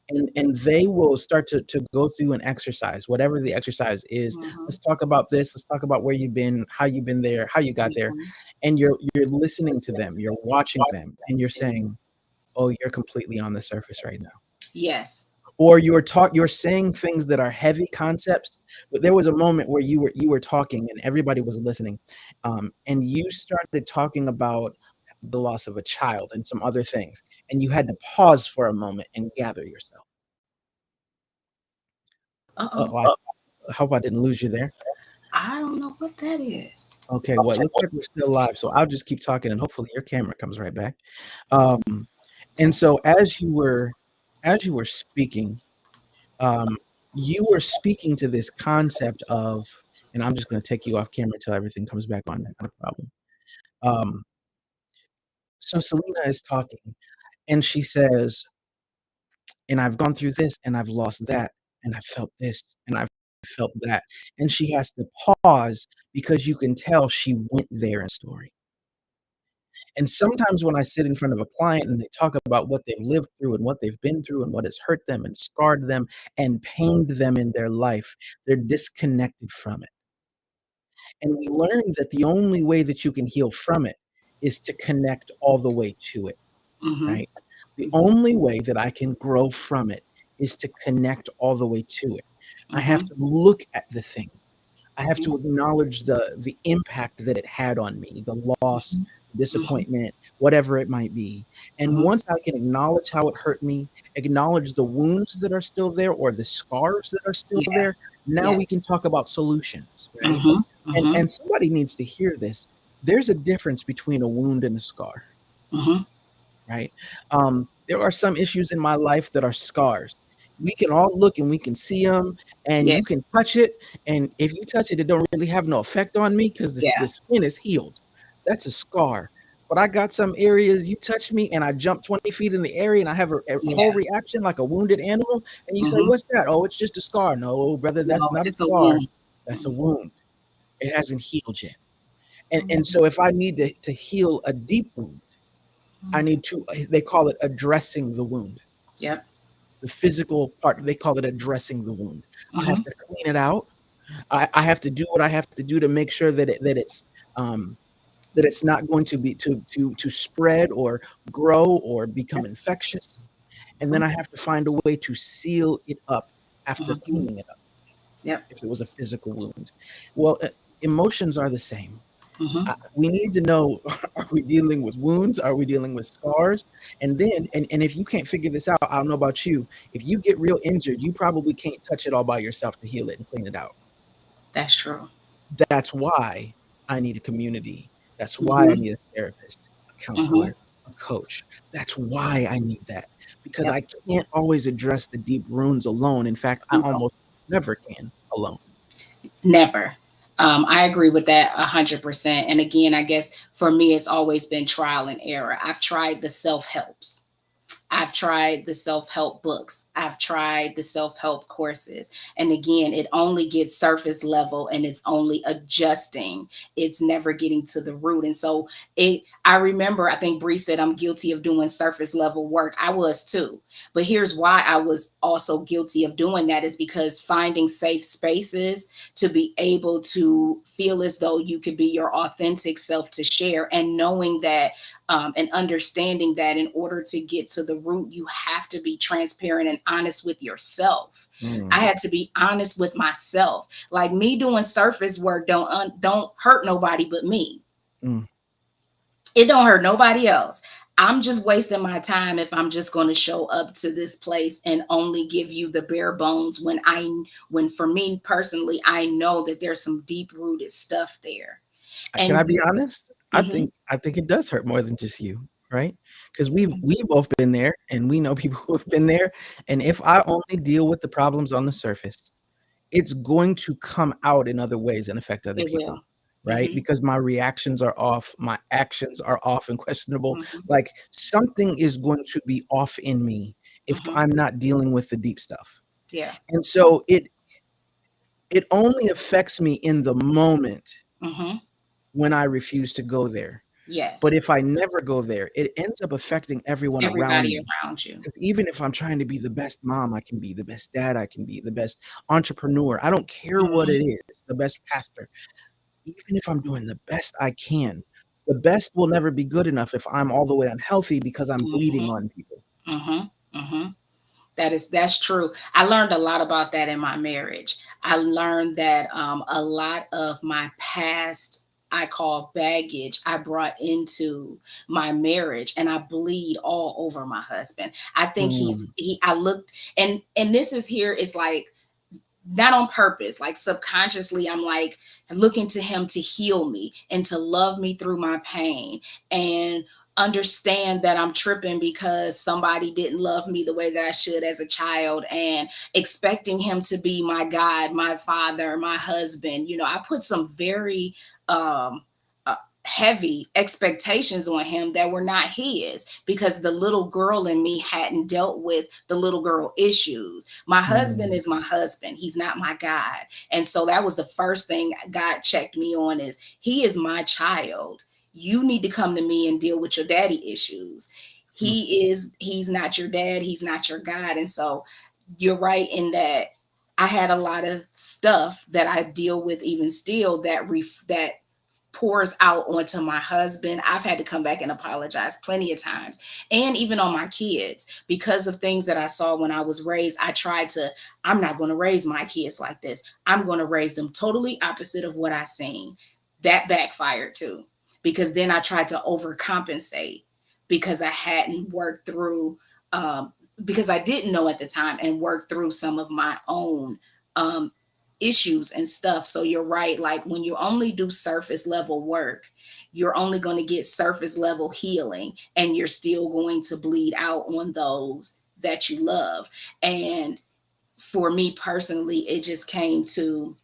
and they will start to go through an exercise, whatever the exercise is. Hmm. Let's talk about this. Let's talk about where you've been, how you've been there, how you got there. Hmm. And you're listening to them, you're watching them, and you're saying, "Oh, you're completely on the surface right now." Yes. Or you're saying things that are heavy concepts, but there was a moment where you were talking and everybody was listening, and you started talking about the loss of a child and some other things, and you had to pause for a moment and gather yourself. Uh-oh. Oh, I hope I didn't lose you there. I don't know what that is. Okay, well, it looks like we're still live, so I'll just keep talking, and hopefully your camera comes right back. Um, and so as you were speaking, um, you were speaking to this concept of, and I'm just going to take you off camera until everything comes back on. Not a problem. Um, so Selena is talking, and she says, and I've gone through this, and I've lost that, and I felt this, and I've felt that, and she has to pause because you can tell she went there in story. And sometimes when I sit in front of a client and they talk about what they've lived through and what they've been through and what has hurt them and scarred them and pained them in their life, they're disconnected from it. And we learn that the only way that you can heal from it is to connect all the way to it, Mm-hmm. right? The only way that I can grow from it is to connect all the way to it. I have Mm-hmm. to look at the thing. I have Mm-hmm. to acknowledge the impact that it had on me, the loss, Mm-hmm. disappointment, whatever it might be. And Mm-hmm. once I can acknowledge how it hurt me, acknowledge the wounds that are still there or the scars that are still Yeah. there, now Yeah. we can talk about solutions, right? Mm-hmm. Mm-hmm. And somebody needs to hear this. There's a difference between a wound and a scar, Mm-hmm. right? There are some issues in my life that are scars. We can all look and we can see them, and Yeah. you can touch it. And if you touch it, it don't really have no effect on me because the Yeah. skin is healed. That's a scar. But I got some areas you touch me, and I jump 20 feet in the area, and I have a whole Yeah. reaction like a wounded animal. And you say, Mm-hmm. "What's that?" Oh, it's just a scar. No, brother, that's No, not a it's a scar. wound. That's a Mm-hmm. wound. It hasn't healed yet. And Mm-hmm. so if I need to heal a deep wound, I need to, they call it addressing the wound. Yep. The physical part, they call it addressing the wound. I have Mm-hmm. to clean it out. I have to do what I have to do to make sure um, that it's not going to be to spread or grow or become infectious. And then I have to find a way to seal it up after Mm-hmm. cleaning it up. Yep. If it was a physical wound, well, emotions are the same. Mm-hmm. We need to know, are we dealing with wounds? Are we dealing with scars? And then, and if you can't figure this out, I don't know about you. If you get real injured, you probably can't touch it all by yourself to heal it and clean it out. That's true. That's why I need a community. That's why I Mm-hmm. need a therapist, a Mm-hmm. counselor, a coach. That's why I need that, because Yep. I can't always address the deep wounds alone. In fact, I No, almost never can alone. never. I agree with that 100%. And again, I guess for me, it's always been trial and error. I've tried the self helps. I've tried the self help books. I've tried the self help courses. And again, it only gets surface level and it's only adjusting. It's never getting to the root. And so I remember, I think Bree said, I'm guilty of doing surface level work. I was too. But here's why I was also guilty of doing that is because finding safe spaces to be able to feel as though you could be your authentic self to share and knowing that and understanding that in order to get to the root, you have to be transparent and honest with yourself. I Mm, had to be honest with myself. Like me doing surface work don't hurt nobody but me. mm. It don't hurt nobody else. I'm just wasting my time if I'm just going to show up to this place and only give you the bare bones when for me personally, I know that there's some deep rooted stuff there. Can And I be honest? mhm, I think it does hurt more than just you, right? Because we've both been there, and we know people who have been there. And if I only deal with the problems on the surface, it's going to come out in other ways and affect other it people, will. right? Hmm. Because my reactions are off, my actions are off and questionable. Hmm. Like something is going to be off in me if Hmm. I'm not dealing with the deep stuff. Yeah. And so it only affects me in the moment Hmm. when I refuse to go there. But Yes. if I never go there, it ends up affecting everyone around Everybody me. around you. Because even if I'm trying to be the best mom I can be, the best dad I can be, the best entrepreneur, I don't care what it Hmm. is, the best pastor, even if I'm doing the best I can, the best will never be good enough if I'm all the way unhealthy because I'm bleeding Hmm. on people. Hmm. Hmm. That's true. I learned a lot about that in my marriage. I learned that a lot of my past I call baggage I brought into my marriage, and I bleed all over my husband. I think Mm, I looked, and this is here is like not on purpose, like subconsciously, I'm like looking to him to heal me and to love me through my pain, and understand that I'm tripping because somebody didn't love me the way that I should as a child, and expecting him to be my God, my father, my husband. I put some very um uh, heavy expectations on him that were not his, because the little girl in me hadn't dealt with the little girl issues. My husband mm, is my husband. He's not my God. And so that was the first thing God checked me on, is he is my child. You need to come to me and deal with your daddy issues. mm, He's not your dad. He's not your God. And so you're right in that I had a lot of stuff that I deal with even still that pours out onto my husband. I've had to come back and apologize plenty of times. And even on my kids, because of things that I saw when I was raised, I'm not going to raise my kids like this. I'm going to raise them totally opposite of what I seen. That backfired too, because then I tried to overcompensate because I hadn't worked through, um, because I didn't know at the time, and worked through some of my own um, issues and stuff. So you're right. Like when you only do surface level work, you're only going to get surface level healing, and you're still going to bleed out on those that you love. And for me personally, it just came to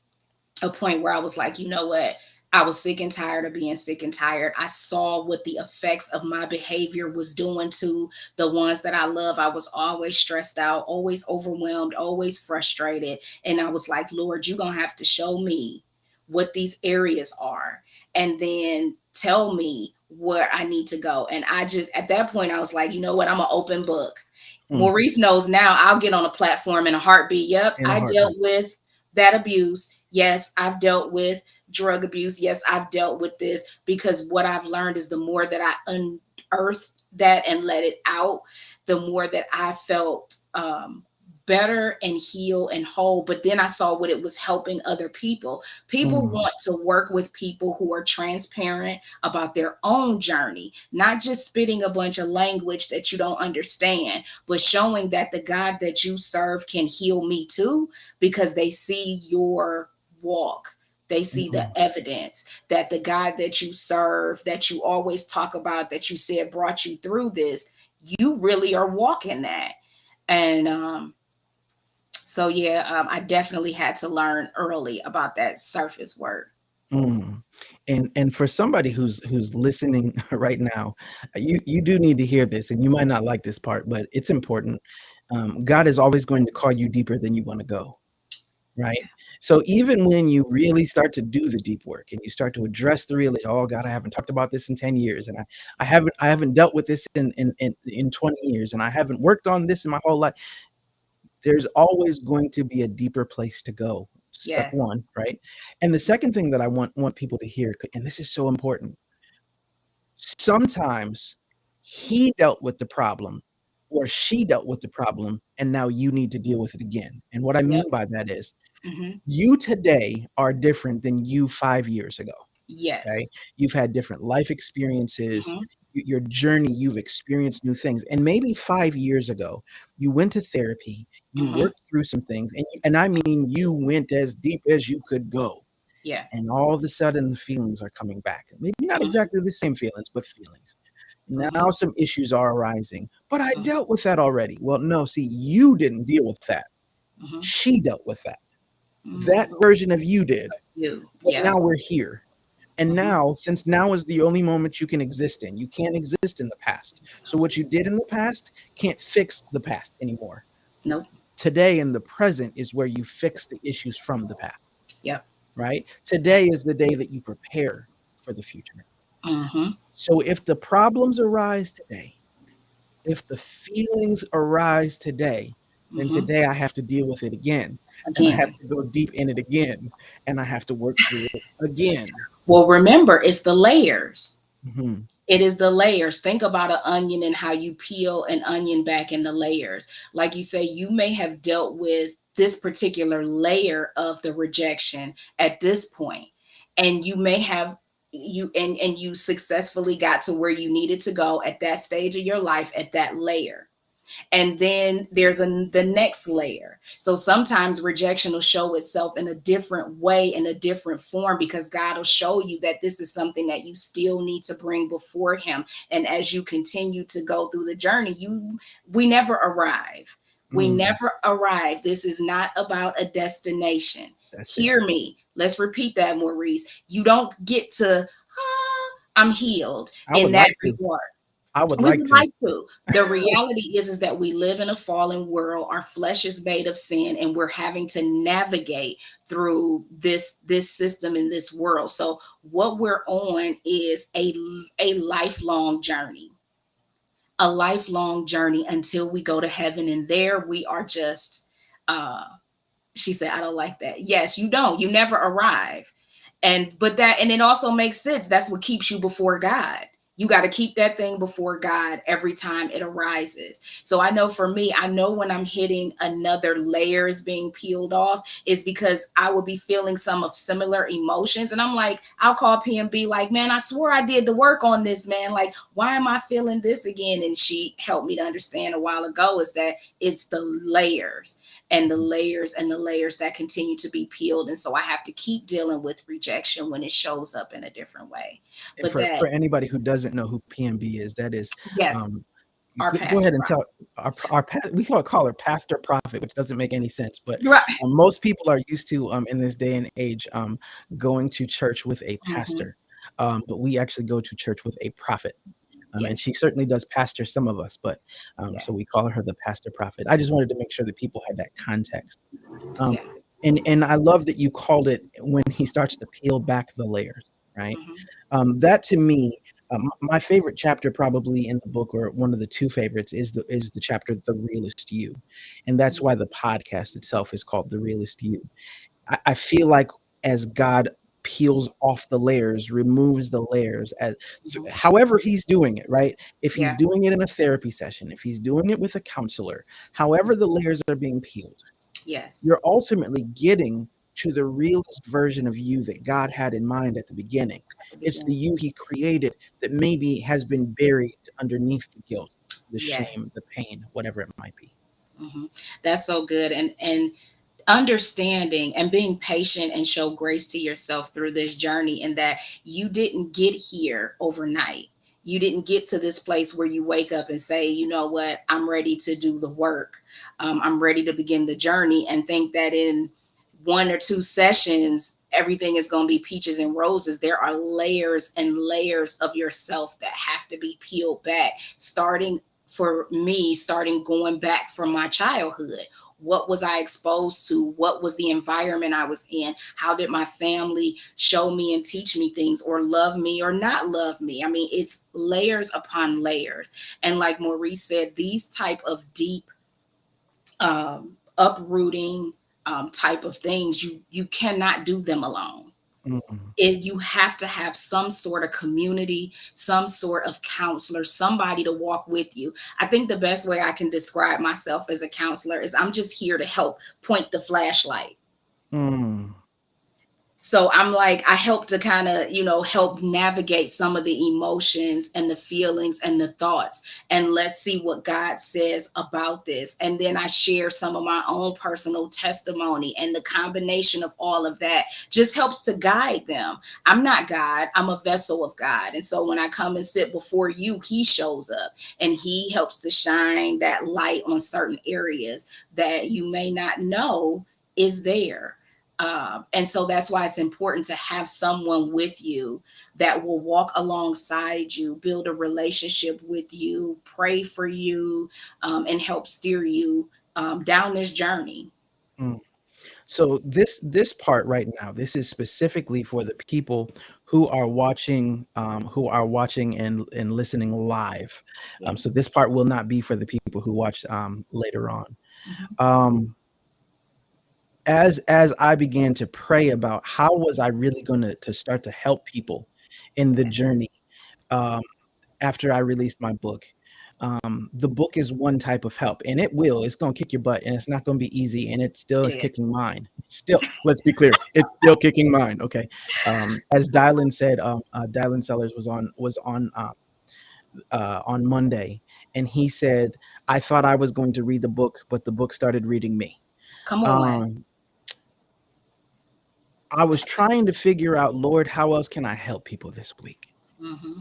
a point where I was like, you know what? I was sick and tired of being sick and tired. I saw what the effects of my behavior was doing to the ones that I love. I was always stressed out, always overwhelmed, always frustrated. And I was like, Lord, you're going to have to show me what these areas are, and then tell me where I need to go. And I just, at that point, I was like, you know what? I'm an open book. mm. Maurice knows now. I'll get on a platform in a heartbeat. Yep, In a I dealt heartbeat. with that abuse. Yes, I've dealt with drug abuse. Yes, I've dealt with this, because what I've learned is the more that I unearthed that and let it out, the more that I felt better and healed and whole. But then I saw what it was helping other people. People Mm, want to work with people who are transparent about their own journey, not just spitting a bunch of language that you don't understand, but showing that the God that you serve can heal me too, because they see your walk. They see the mhm, evidence that the God that you serve, that you always talk about, that you said brought you through this, you really are walking that. And so, yeah, I definitely had to learn early about that surface work. mm. And for somebody who's listening right now, you do need to hear this, and you might not like this part, but it's important. God is always going to call you deeper than you want to go, right? So even when you really start to do the deep work and you start to address the real, oh God, I haven't talked about this in 10 years, and I haven't dealt with this in 20 years, and I haven't worked on this in my whole life. There's always going to be a deeper place to go. Step Yes. one, right? And the second thing that I want people to hear, and this is so important, sometimes he dealt with the problem or she dealt with the problem, and now you need to deal with it again. And what I Yep. mean by that is Hmm. you today are different than you 5 years ago. Okay. Yes. You've had different life experiences, Hmm. your journey, you've experienced new things. And maybe 5 years ago, you went to therapy, you Hmm. worked through some things, and I mean, you went as deep as you could go. Yeah. And all of a sudden, the feelings are coming back. Maybe not Hmm. exactly the same feelings, but feelings. Hmm. Now some issues are arising. But I Hmm. dealt with that already. Well, no, see, you didn't deal with that. Hmm. She dealt with that. That Hmm. version of you did. You. But Yeah. now we're here. And Hmm. now, since now is the only moment you can exist in, you can't exist in the past. So So what you true. did in the past can't fix the past anymore. Nope. Today in the present is where you fix the issues from the past, Yep. right? Today is the day that you prepare for the future. Hmm. So if the problems arise today, if the feelings arise today, then Hmm. today I have to deal with it again. And I have Again. to go deep in it again. And I have to work through it again. Well, remember, it's the layers. Mhm. It is the layers. Think about an onion and how you peel an onion back in the layers. Like you say, you may have dealt with this particular layer of the rejection at this point, and you may have and you successfully got to where you needed to go at that stage of your life, at that layer. And then there's the next layer. So sometimes rejection will show itself in a different way, in a different form, because God will show you that this is something that you still need to bring before him. And as you continue to go through the journey, we never arrive. We Mm, never arrive. This is not about a destination. that's it. Hear me. Let's repeat that, Maurice. You don't get to, I'm healed I in would that like to. regard. I would We like would to. like to. The reality is that we live in a fallen world. Our flesh is made of sin, and we're having to navigate through this system in this world. So what we're on is a lifelong journey, a lifelong journey until we go to heaven. And there we are just uh she said, I don't like that. Yes, you don't. You never arrive. And it also makes sense. That's what keeps you before God. You got to keep that thing before God every time it arises. So I know for me, I know when I'm hitting another layer is being peeled off is because I would be feeling some of similar emotions. And I'm like, I'll call P and be like, man, I swore I did the work on this, man. Like, why am I feeling this again? And she helped me to understand a while ago is that it's the layers and the layers and the layers that continue to be peeled. And so I have to keep dealing with rejection when it shows up in a different way. And But for that, anybody who doesn't know who PMB is, that is, yes, um, you our go pastor ahead and prophet. tell we call her pastor prophet, which doesn't make any sense. But Right. most people are used to in this day and age going to church with a Hmm. pastor, but we actually go to church with a prophet. And she Yes. certainly does pastor some of us, but Yeah. so we call her the pastor prophet. I just wanted to make sure that people had that context. Um, Yeah. and I love that you called it when he starts to peel back the layers, right? Hmm. That to me, my favorite chapter probably in the book, or one of the two favorites, is the chapter "The Realest You," and that's why the podcast itself is called "The Realest You." I feel like as God peels off the layers, removes the layers, as Hmm. however he's doing it, right? If he's Yeah. doing it in a therapy session, if he's doing it with a counselor, however the layers are being peeled, Yes. you're ultimately getting to the realest version of you that God had in mind at the beginning. At the It's the beginning. you he created that maybe has been buried underneath the guilt, the Yes. shame, the pain, whatever it might be. Hmm. That's so good. And understanding and being patient and show grace to yourself through this journey, and that you didn't get here overnight. You didn't get to this place where you wake up and say, you know what, I'm ready to do the work. I'm ready to begin the journey, and think that in one or two sessions everything is going to be peaches and roses. There are layers and layers of yourself that have to be peeled back, starting for me, starting going back from my childhood. What was I exposed to? What was the environment I was in? How did my family show me and teach me things, or love me or not love me? I mean, it's layers upon layers. And like Maurice said, these type of deep uprooting type of things, you cannot do them alone. Mm, You have to have some sort of community, some sort of counselor, somebody to walk with you. I think the best way I can describe myself as a counselor is I'm just here to help point the flashlight. mm, So I'm like, I help to kind of, help navigate some of the emotions and the feelings and the thoughts, and let's see what God says about this. And then I share some of my own personal testimony, and the combination of all of that just helps to guide them. I'm not God, I'm a vessel of God. And so when I come and sit before you, he shows up and he helps to shine that light on certain areas that you may not know is there. And so that's why it's important to have someone with you that will walk alongside you, build a relationship with you, pray for you, and help steer you down this journey. mm. So this part right now, this is specifically for the people who are watching and listening live. Yeah. So this part will not be for the people who watch later on. Hmm. Um, as I began to pray about how was I really going to start to help people in the Yeah. journey, um, after I released my book. The book is one type of help, and it's going to kick your butt, and it's not going to be easy, and it still It is kicking is. mine. Still, let's be clear, it's still kicking mine. Okay, as Dylan said, Dylan Sellers was on Monday, and he said, "I thought I was going to read the book, but the book started reading me." Come on. Um, I was trying to figure out, Lord, how else can I help people this week? Hmm.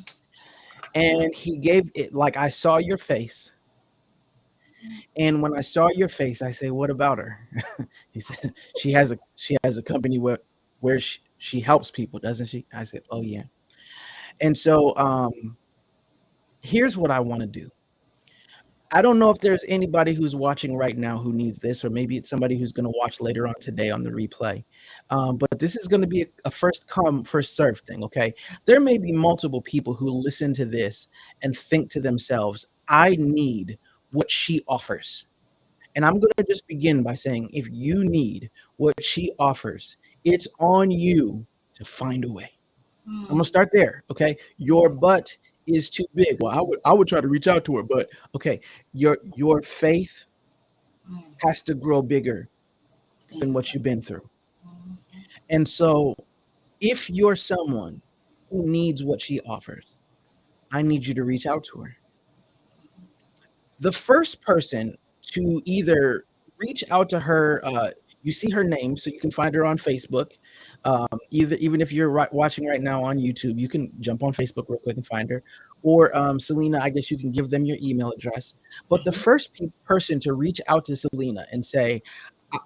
And he gave it like, I saw your face. And when I saw your face, I say, "What about her?" He said, "She has a company where she helps people, doesn't she?" I said, "Oh yeah." And so here's what I want to do. I don't know if there's anybody who's watching right now who needs this, or maybe it's somebody who's going to watch later on today on the replay. But this is going to be a first come, first serve thing. Okay, there may be multiple people who listen to this and think to themselves, "I need what she offers." And I'm going to just begin by saying, if you need what she offers, it's on you to find a way. I'm gonna Mm. start there. Okay, your butt is too big. Well, I would try to reach out to her, but okay, your faith Mm. has to grow bigger Thank than you. what you've been through. Mhm. And so, if you're someone who needs what she offers, I need you to reach out to her. The first person to either reach out to her, you see her name, so you can find her on Facebook. Even if you're watching right now on YouTube, you can jump on Facebook real quick and find her. Or Selena, I guess you can give them your email address. But the Mhm. first person to reach out to Selena and say, "Uh,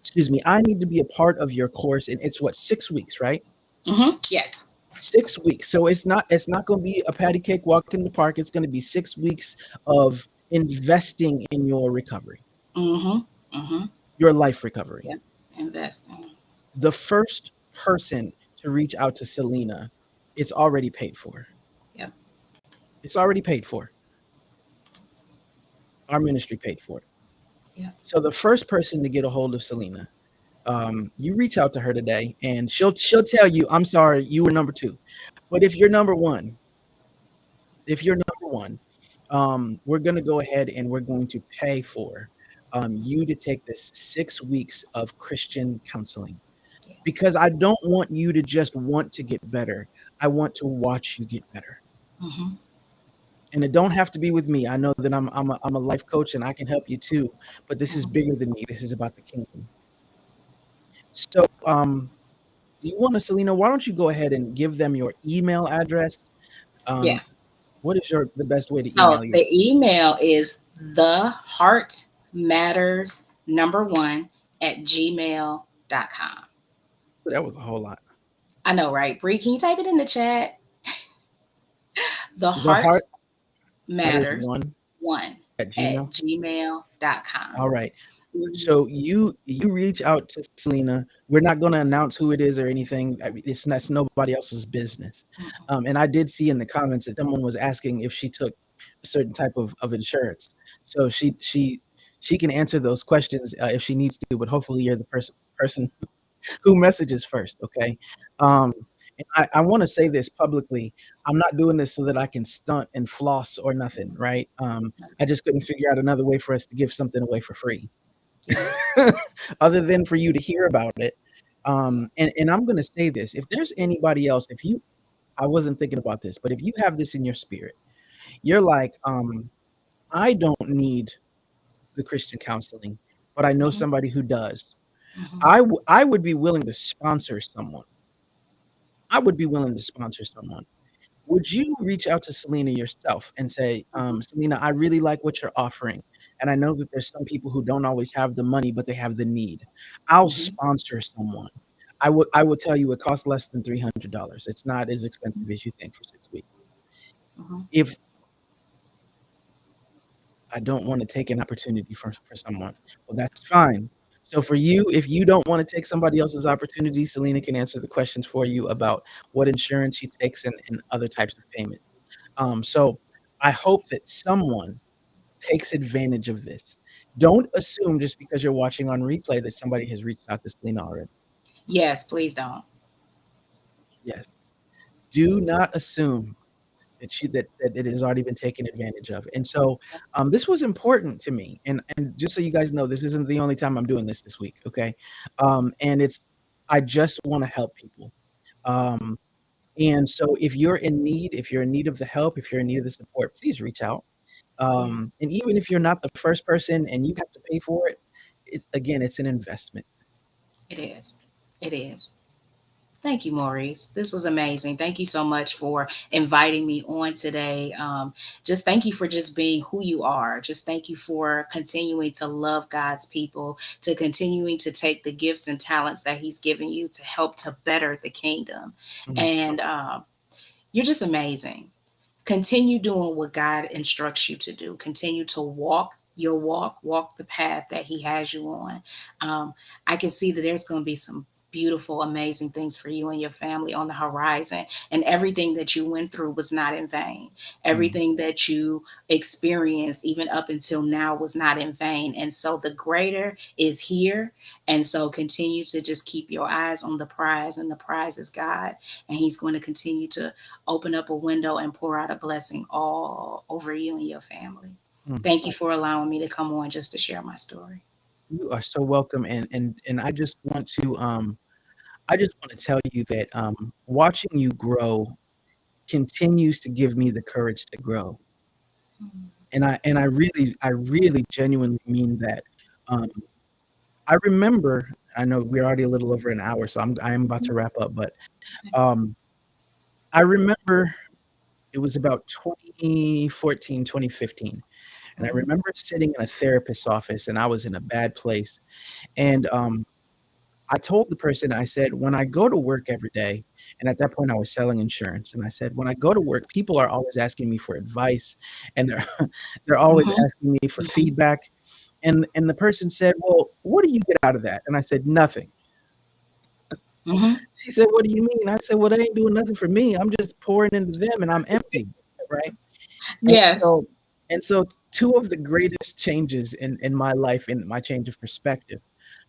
"Excuse me, I need to be a part of your course," and it's what, 6 weeks, right? Mhm. Yes. 6 weeks. So it's not going to be a patty cake walk in the park. It's going to be 6 weeks of investing in your recovery, Mhm. Mhm. your life recovery. Yep. Investing. The first person to reach out to Selena, it's already paid for. Yep. It's already paid for. Our ministry paid for it. Yep. So the first person to get a hold of Selena, you reach out to her today, and she'll tell you, "I'm sorry, you were number two." But if you're number one, we're going to go ahead and we're going to pay for you to take this 6 weeks of Christian counseling, Yes. because I don't want you to just want to get better. I want to watch you get better. Mhm. And it don't have to be with me. I know that I'm a life coach and I can help you too, but this is Mhm. bigger than me. This is about the kingdom. So, do you want to, Selena? Why don't you go ahead and give them your email address? Um, Yeah. what is the best way to So email you? the email is the heart matters number one at gmail.com. That was a whole lot. I know, right? Bree, can you type it in the chat? The The heart heart matters matters one one at at Gmail. gmail.com. All right. Mhm. So you reach out to Selena. We're not going to announce who it is or anything. I mean, that's nobody else's business. Mhm. And I did see in the comments that someone was asking if she took a certain type of insurance. So she can answer those questions if she needs to. But hopefully you're the person who messages first. Okay. Um, and I want to say this publicly. I'm not doing this so that I can stunt and floss or nothing, right? I just couldn't figure out another way for us to give something away for free Yeah. other than for you to hear about it. And I'm going to say this: if there's anybody else, if you, I wasn't thinking about this, but if you have this in your spirit, you're like, I don't need the Christian counseling, but I know Mhm. somebody who does. Mhm. I would be willing to sponsor someone. I would be willing to sponsor someone. Would you reach out to Selena yourself and say, Mhm. Selena, I really like what you're offering. And I know that there's some people who don't always have the money, but they have the need. I'll Mhm. sponsor someone. I would tell you it costs less than $300. It's not as expensive as you think for 6 weeks. Mhm. If I don't want to take an opportunity for someone, well, that's fine. So for you, if you don't want to take somebody else's opportunity, Selena can answer the questions for you about what insurance she takes and other types of payments. So I hope that someone takes advantage of this. Don't assume just because you're watching on replay that somebody has reached out to Selena already. Yes, please don't. Yes. Do not assume. that it has already been taken advantage of. And so this was important to me. And just so you guys know, this isn't the only time I'm doing this week. Okay. And it's I just want to help people. Um, and so if you're in need of the help, if you're in need of the support, please reach out. Yeah, And even if you're not the first person and you have to pay for it, it's an investment. it is. It is. Thank you, Maurice. This was amazing. Thank you so much for inviting me on today. Just thank you for just being who you are. Just thank you for continuing to love God's people, to continuing to take the gifts and talents that He's given you to help to better the kingdom. Mm, And you're just amazing. Continue doing what God instructs you to do. Continue to walk your walk the path that He has you on. Um, I can see that there's going to be some beautiful, amazing things for you and your family on the horizon. And everything that you went through was not in vain. mm, Everything that you experienced, even up until now, was not in vain. And so the greater is here. And so continue to just keep your eyes on the prize, and the prize is God. And He's going to continue to open up a window and pour out a blessing all over you and your family. mm. Thank you for allowing me to come on just to share my story. You are so welcome. And I just want to tell you that watching you grow continues to give me the courage to grow. And I really genuinely mean that. Um, I remember, I know we're already a little over an hour, so I am about to wrap up, but um, I remember it was about 2014, 2015, and I Mm-hmm. remember sitting in a therapist's office, and I was in a bad place, and I told the person, I said, when I go to work every day, and at that point I was selling insurance, and I said, when I go to work, people are always asking me for advice, and they're they're always Mm-hmm. asking me for feedback, and the person said, "Well, what do you get out of that?" And I said, "Nothing." Mm-hmm. She said, "What do you mean?" I said, "Well, they ain't doing nothing for me. I'm just pouring into them, and I'm empty, right?" And Yes. so and so 2 of the greatest changes in my life, in my change of perspective.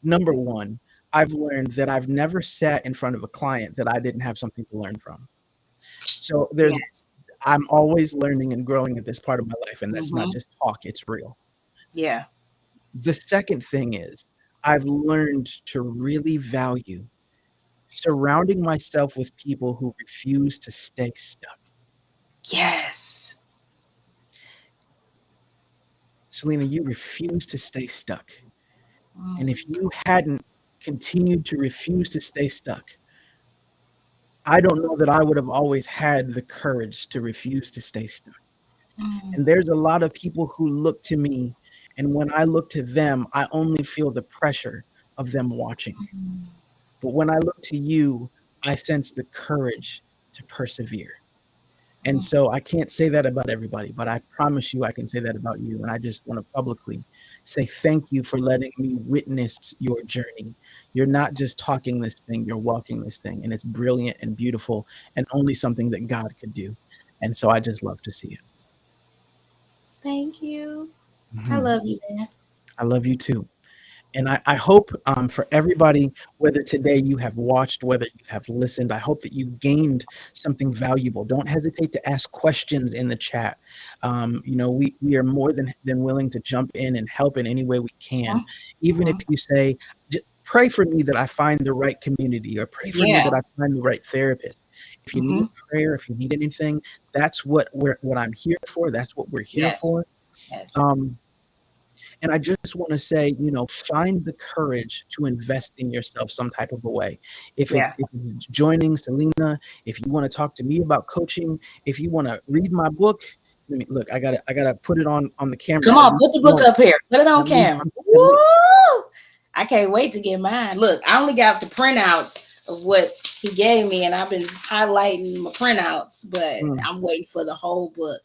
Number 1, I've learned that I've never sat in front of a client that I didn't have something to learn from. So Yes. I'm always learning and growing at this part of my life, and that's not Mm-hmm. just talk, it's real. Yeah. The second thing is I've learned to really value surrounding myself with people who refuse to stay stuck. Yes. Salina, you refuse to stay stuck. And if Mm-hmm. you hadn't continued to refuse to stay stuck, I don't know that I would have always had the courage to refuse to stay stuck. And there's a lot of people who look to me, and when I look to them, I only feel the pressure of them watching. But when I look to you, I sense the courage to persevere. And so I can't say that about everybody, but I promise you I can say that about you. And I just want to publicly say thank you for letting me witness your journey. You're not just talking this thing, you're walking this thing. And it's brilliant and beautiful and only something that God could do. And so I just love to see it. Thank you. I Mhm. love you, man. I love you too. And I hope for everybody, whether today you have watched, whether you have listened, I hope that you gained something valuable. Don't hesitate to ask questions in the chat. We are more than willing to jump in and help in any way we can. Even if Mm-hmm. you say, pray for me that I find the right community, or pray for me Yeah. that I find the right therapist. If you need Mm-hmm. prayer, if you need anything, that's what I'm here for. That's what we're here Yes. for. Yes. Um, and I just want to say, find the courage to invest in yourself some type of a way. Yeah. If it's joining Salina, if you want to talk to me about coaching, if you want to read my book, look. I gotta put it on the camera. Come At on, least put the book once. up here. Put it on At least, camera. at least. Woo! I can't wait to get mine. Look, I only got the printouts of what he gave me, and I've been highlighting my printouts, but Mm, I'm waiting for the whole book.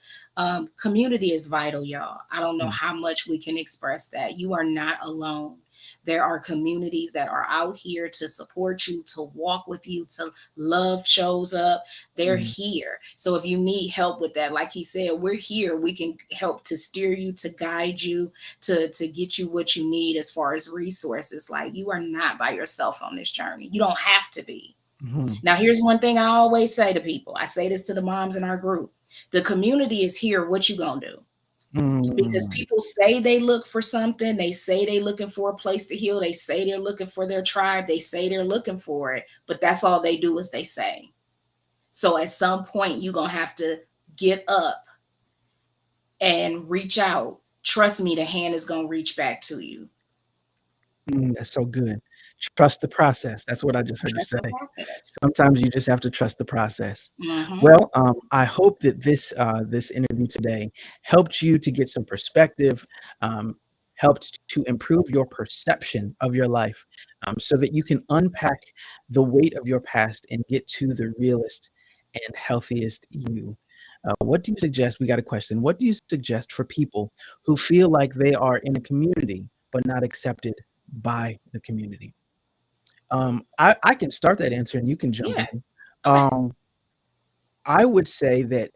Community is vital, y'all. I don't know mm, how much we can express that. You are not alone. There are communities that are out here to support you, to walk with you, to love shows up. They're mm, here. So if you need help with that, like he said, we're here. We can help to steer you, to guide you, to get you what you need as far as resources. Like, you are not by yourself on this journey. You don't have to be. mhm, Now, here's one thing I always say to people. I say this to the moms in our group. The community is here. What you gonna do? Because Mm, people say they look for something, they say they looking for a place to heal, they say they're looking for their tribe, they say they're looking for it, but that's all they do is they say. So at some point you're gonna have to get up and reach out. Trust me, the hand is gonna reach back to you. that's so good. Trust the process. That's what I just heard you Trust the say. process. Sometimes you just have to trust the process. Mm-hmm. Well, I hope that this interview today helped you to get some perspective, um, helped to improve your perception of your life, so that you can unpack the weight of your past and get to the realest and healthiest you. What do you suggest? We got a question. What do you suggest for people who feel like they are in a community but not accepted by the community? I can start that answer and you can jump Yeah. in. Okay. Um, I would say that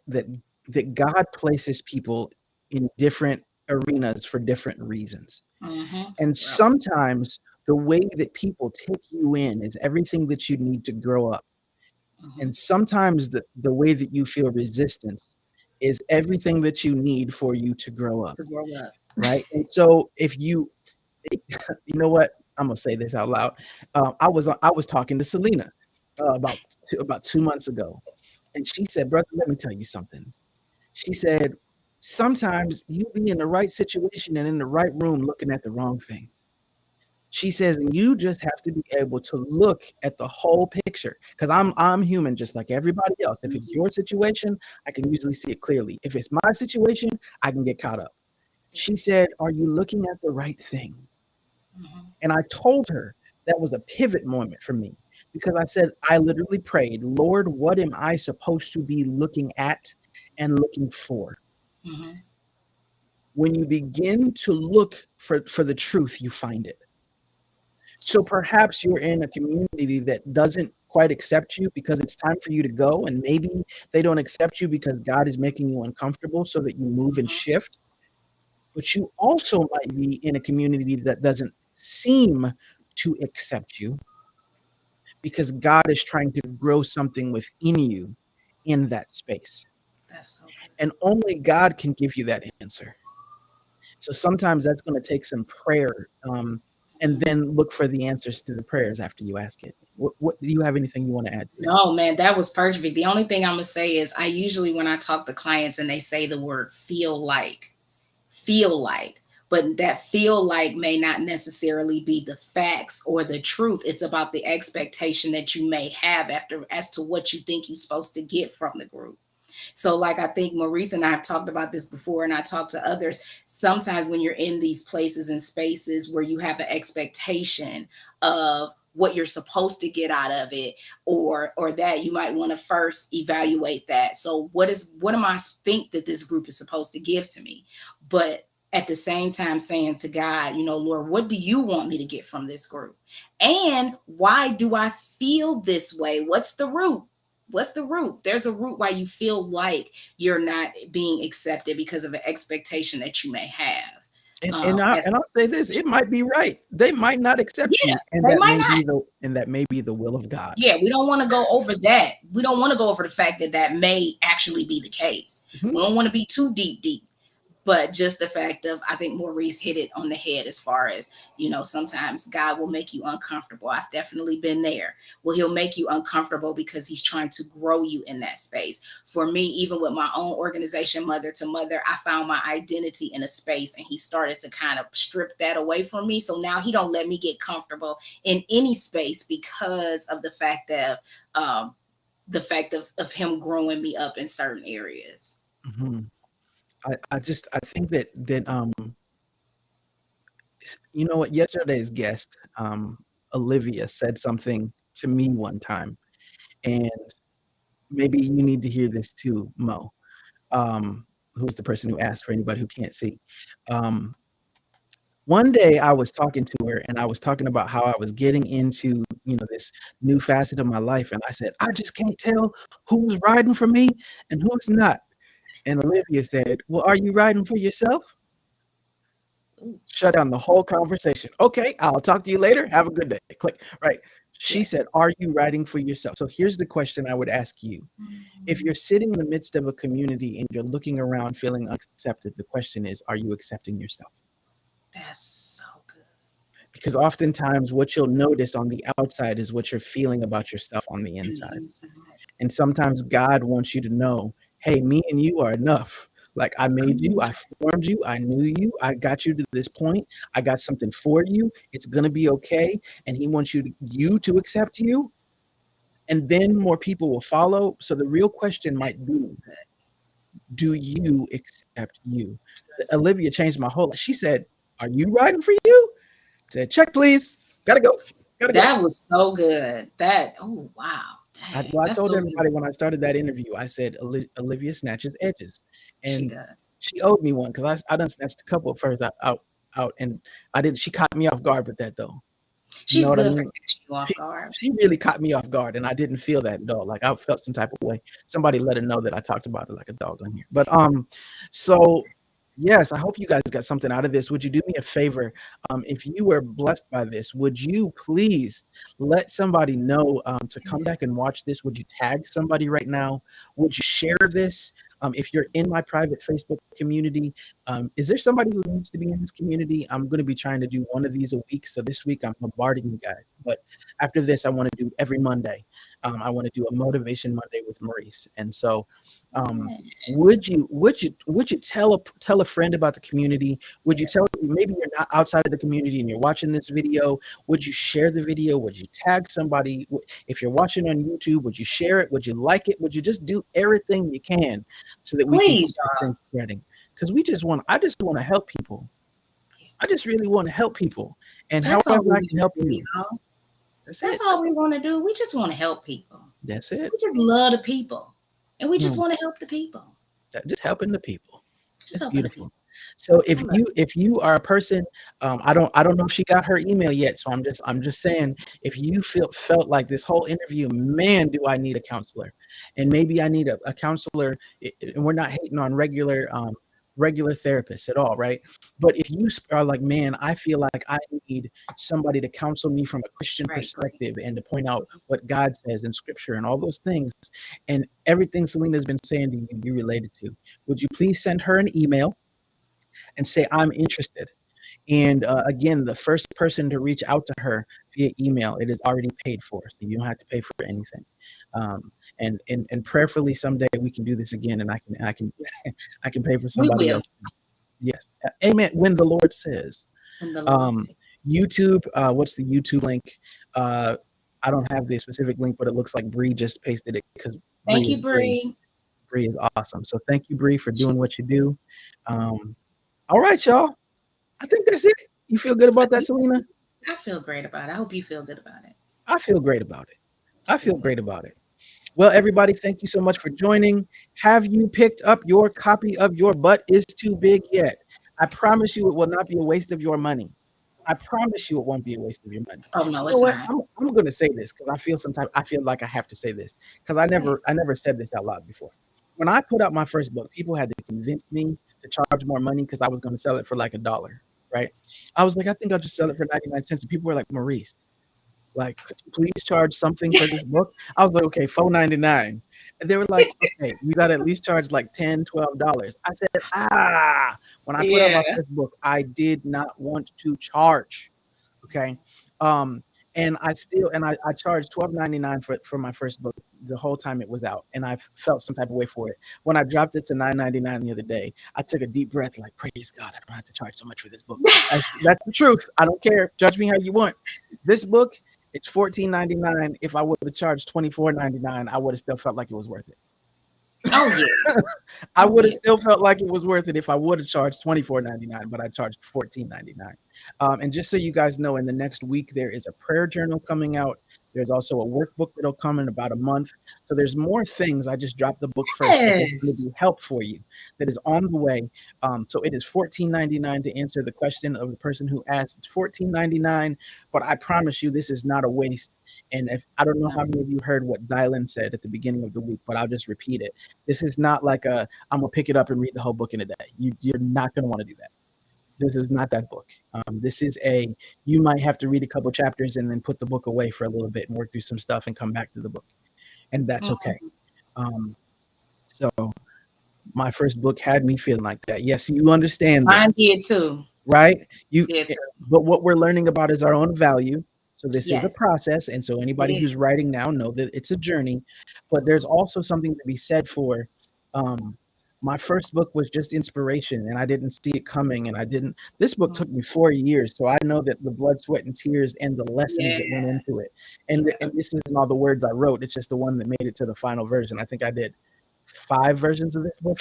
God places people in different arenas for different reasons. Mm-hmm. And That's what I was. sometimes the way that people take you in is everything that you need to grow up. Mm-hmm. And sometimes the way that you feel resistance is everything that you need for you to grow up, To grow up. right? And so if you you know what? I'm gonna say this out loud. I was talking to Salina about 2 months ago, and she said, "Brother, let me tell you something." She said, "Sometimes you be in the right situation and in the right room looking at the wrong thing." She says, "And you just have to be able to look at the whole picture because I'm human just like everybody else. If it's Mm-hmm. your situation, I can usually see it clearly. If it's my situation, I can get caught up." She said, "Are you looking at the right thing?" Mm-hmm. And I told her that was a pivot moment for me because I said, I literally prayed, Lord, what am I supposed to be looking at and looking for? Mm-hmm. When you begin to look for the truth, you find it. So perhaps you're in a community that doesn't quite accept you because it's time for you to go. And maybe they don't accept you because God is making you uncomfortable so that you move and Mm-hmm. shift. But you also might be in a community that doesn't seem to accept you because God is trying to grow something within you in that space. That's so good. And only God can give you that answer. So sometimes that's going to take some prayer, and Mm-hmm. then look for the answers to the prayers after you ask it. What do you have anything you want to add to that? No, man, that was perfect. The only thing I'm gonna say is I usually when I talk to clients and they say the word feel like, but that feel like may not necessarily be the facts or the truth. It's about the expectation that you may have after as to what you think you're supposed to get from the group. So, like, I think Maurice and I have talked about this before, and I talk to others. Sometimes when you're in these places and spaces where you have an expectation of what you're supposed to get out of it, or that you might want to first evaluate that. So, what am I think that this group is supposed to give to me? But at the same time saying to God, Lord, what do you want me to get from this group? And why do I feel this way? What's the root? What's the root? There's a root why you feel like you're not being accepted because of an expectation that you may have. As And I'll say this: it might be right. They might not accept Yeah, you, and they that might may not. be the will of God. Yeah, we don't want to go over that. We don't want to go over the fact that that may actually be the case. Mhm. We don't want to be too deep. But just the fact of, I think Maurice hit it on the head as far as, sometimes God will make you uncomfortable. I've definitely been there. Well, he'll make you uncomfortable because he's trying to grow you in that space. For me, even with my own organization, Mother to Mother, I found my identity in a space and he started to kind of strip that away from me. So now he don't let me get comfortable in any space because of um, the fact of him growing me up in certain areas. Mhm. I think that you know what, yesterday's guest, Olivia, said something to me one time, and maybe you need to hear this too, Mo, who's the person who asked for anybody who can't see. Um, One day I was talking to her and I was talking about how I was getting into, this new facet of my life, and I said, "I just can't tell who's riding for me and who's not." And Olivia said, "Well, are you riding for yourself?" Ooh. Shut down the whole conversation. "Okay, I'll talk to you later. Have a good day." Click, right? She Yes. said, "Are you writing for yourself?" So here's the question I would ask you. If Mm, you're sitting in the midst of a community and you're looking around feeling accepted, the question is, are you accepting yourself? that's so good. Because oftentimes what you'll notice on the outside is what you're feeling about yourself on the And the inside. inside. And sometimes God wants you to know, hey, me and you are enough. Like I made Come you, on. I formed you, I knew you, I got you to this point. I got something for you. It's gonna be okay. And he wants you to accept you, and then more people will follow. So the real question might That's be, good. do you accept you? That's so Olivia changed my whole life. She said, are you riding for you? I said, check, please. Gotta go. Gotta go. That was so good. That oh wow. Dang. Well, I That's told so good. everybody when I started that interview, I said Olivia snatches edges, She and does. she owed me one because I done snatched a couple of hers out, and I didn't. She caught me off guard with that though. You know She's what I good for mean? catching you off She guard. she really caught me off guard, and I didn't feel that at all. Like I felt some type of way. Somebody let her know that I talked about it like a dog on here. But so yes, I hope you guys got something out of this. Would you do me a favor? If you were blessed by this, would you please let somebody know to come back and watch this? Would you tag somebody right now? Would you share this? If you're in my private Facebook community, is there somebody who needs to be in this community? I'm going to be trying to do one of these a week. So this week I'm bombarding you guys. But after this, I want to do every Monday. I want to do a motivation Monday with Maurice. And so, um, Yes. would you tell a friend about the community? Would you tell, Yes. maybe you're not outside of the community and you're watching this video? Would you share the video? Would you tag somebody? If you're watching on YouTube, would you share it? Would you like it? Would you just do everything you can so that we can keep Please, this y'all. thing spreading? Because I just want to help people. I just really want to help people. And That's all however we I can want help to do, you, y'all. that's That's it. all we want to do. We just want to help people. That's it. We just love the people. And we just Mm. want to help the people. Just helping the people. Just That's helping the people. beautiful. So I if love you if you are a person, I don't know if she got her email yet. So I'm just saying, if you felt like this whole interview, man, do I need a counselor, and maybe I need a counselor. And we're not hating on regular therapists at all, right? But if you are like, man, I feel like I need somebody to counsel me from a Christian right, right. perspective and to point out what God says in Scripture and all those things, and everything Selena's been saying to you, you related to. Would you please send her an email and say, I'm interested? And again, the first person to reach out to her via email, it is already paid for, so you don't have to pay for anything. And prayerfully someday we can do this again, and I can I can pay for We somebody will else. Yes, amen. When the Lord says, when the Lord um, says. YouTube. What's the YouTube link? Uh, I don't have the specific link, but it looks like Bree just pasted it because Bree Thank is you, Bree. Bree. Bree is awesome. So thank you, Bree, for doing what you do. Um, all right, y'all. I think that's it. You feel good I about that, think that's Salina? it. I feel great about it. I hope you feel good about it. I feel great about it. I feel Good. great about it. Well, everybody, thank you so much for joining. Have you picked up your copy of Your Butt Is Too Big yet? I promise you it will not be a waste of your money. I promise you it won't be a waste of your money. Oh no, You know it's what? not. I'm going to say this because I feel like I have to say this because Say it. I never said this out loud before. When I put out my first book, people had to convince me to charge more money because I was going to sell it for like $1, right? I was like, I think I'll just sell it for 99 cents. And people were like, Maurice, like, could you please charge something for this book? I was like, okay, $4.99. And they were like, okay, you got to at least charge like $10, $12. I said, when I put out Yeah. my first book, I did not want to charge. Okay. Um, and I charged $12.99 for my first book the whole time it was out. And I felt some type of way for it. When I dropped it to $9.99 the other day, I took a deep breath, like, praise God, I don't have to charge so much for this book. That's the truth. I don't care. Judge me how you want. This book, it's $14.99. If I would have charged $24.99, I would have still felt like it was worth it. Oh yes. I Oh would have yes. still felt like it was worth it if I would have charged $24.99, but I charged $14.99. And just so you guys know, in the next week there is a prayer journal coming out. There's also a workbook that'll come in about a month. So there's more things. I just dropped the book first to hopefully Yes. be help for you that is on the way. So it is $14.99 to answer the question of the person who asked. It's $14.99, but I promise you this is not a waste. And if I don't know No. how many of you heard what Dylan said at the beginning of the week, but I'll just repeat it. This is not like I'm gonna pick it up and read the whole book in a day. You're not gonna want to do that. This is not that book. This is you might have to read a couple chapters and then put the book away for a little bit and work through some stuff and come back to the book. And that's okay. Mhm. So my first book had me feeling like that. Yes, you understand that, Mine did too. right? Did too. But what we're learning about is our own value. So this is a Yes, process, and so it anybody who's is. writing now know that it's a journey. But there's also something to be said for um, my first book was just inspiration, and I didn't see it coming, and I didn't. This book Mhm. took me 4 years, so I know that the blood, sweat, and tears, and the lessons Yeah, that went into it. And yeah. this isn't all the words I wrote; it's just the one that made it to the final version. I think I did 5 versions of this book.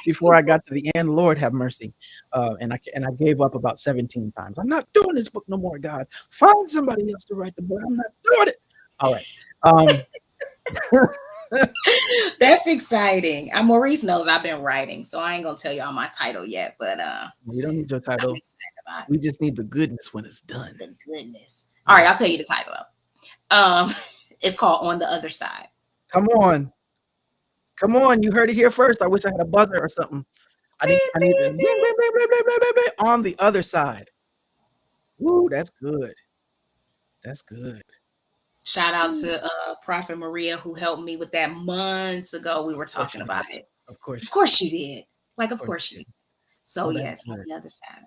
Before I got to the end. Lord have mercy. And I gave up about 17 times. I'm not doing this book no more, God. Find somebody else to write the book. I'm not doing it. All right. Um, That's exciting. Maurice knows I've been writing, so I ain't gonna tell y'all my title yet, but we don't need your I'm title. excited about We just need the goodness when it's done. the goodness. All right, Yeah. I'll tell you the title though. It's called On the Other Side. Come on. Come on. You heard it here first. I wish I had a buzzer or something. Beep, I need to beep, bing, beep. bing, bing, bing, bing, bing, bing, bing, on the other side. Woo, that's good. That's good. Shout out Ooh, to Prophet Maria who helped me with that months ago. We were of course talking you about did. it. Of course Of you did. course you did. Like, Of of course course you you did. did. So Oh, that's yes, on good. the other side.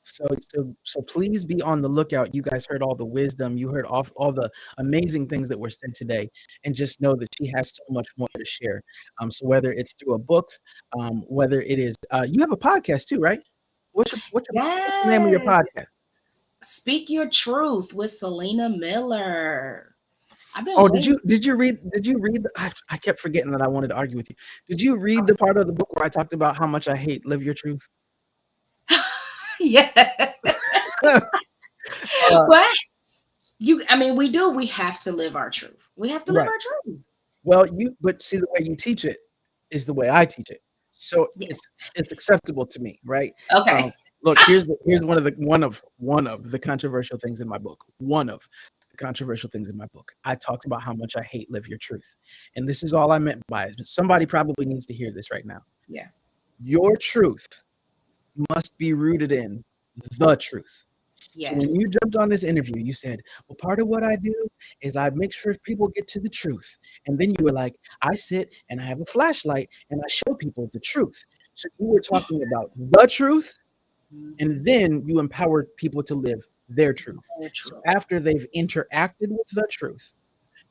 So please be on the lookout. You guys heard all the wisdom. You heard all the amazing things that were said today, and just know that she has so much more to share. So whether it's through a book, whether it is, you have a podcast too, right? What's the name of your Yes. podcast? Speak Your Truth with Salina Miller. I've been Oh, waiting. did you read I kept forgetting that I wanted to argue with you. Did you read the part of the book where I talked about how much I hate Live Your Truth? Yes. uh, What? I mean, we have to live our truth. We have to live right. our truth. Well, but see, the way you teach it is the way I teach it. So Yes. it's acceptable to me, right? Okay. Um, look, here's one of the controversial things in my book. One of the controversial things in my book. I talked about how much I hate Live Your Truth, and this is all I meant by it. Somebody probably needs to hear this right now. Yeah. Your truth must be rooted in the truth. So when Yes. you jumped on this interview, you said, well, part of what I do is I make sure people get to the truth. And then you were like, I sit and I have a flashlight and I show people the truth. So you were talking about the truth, and Mhm. then you empowered people to live their truth. Very So true. after they've interacted with the truth,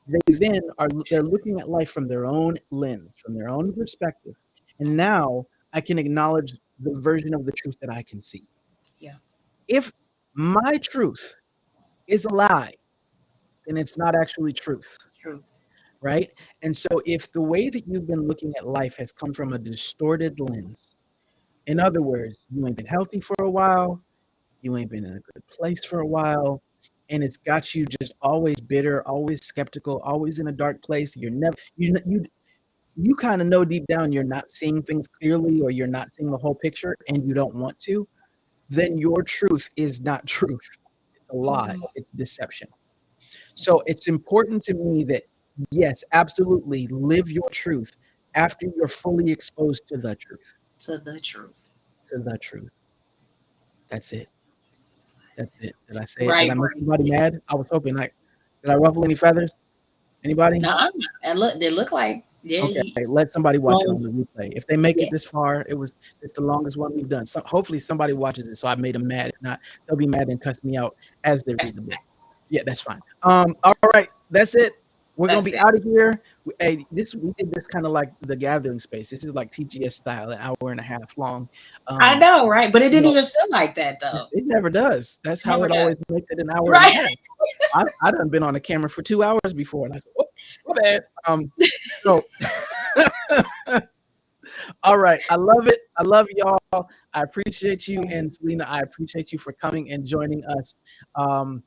they're looking at life from their own lens, from their own perspective. And now I can acknowledge the version of the truth that I can see. Yeah. If my truth is a lie, then it's not actually truth, Truth. right? And so if the way that you've been looking at life has come from a distorted lens, in other words, you ain't been healthy for a while, you ain't been in a good place for a while, and it's got you just always bitter, always skeptical, always in a dark place. You're never you kind of know deep down you're not seeing things clearly, or you're not seeing the whole picture and you don't want to, then your truth is not truth. It's a lie, Mm, it's deception. So it's important to me that, yes, absolutely, live your truth after you're fully exposed to the truth. to the truth. To the truth. That's it. That's it. Did I say it? Did Right, I make right. anybody mad? I was hoping I did. I ruffle any feathers? Anybody? No, I'm not. And look, they look like yeah. Okay, let somebody watch it Well, on the replay. If they make it yeah, this far, it's the longest one we've done. So hopefully somebody watches it, so I made them mad. If not, they'll be mad and cuss me out as they read that's the book. fine. Yeah, that's fine. All right, that's it. We're gonna That's be it. out of here. Hey, we did this kind of like the gathering space. This is like TGS style, an hour and a half long. I Um, know, right? But it you didn't know, even feel like that though. it never does. That's how Never it always does. makes it an hour and a Right. half. I done been on a camera for 2 hours before, and I said, "Oh, my bad." So all right, I love it. I love y'all. I appreciate you, and Salina, I appreciate you for coming and joining us. Um,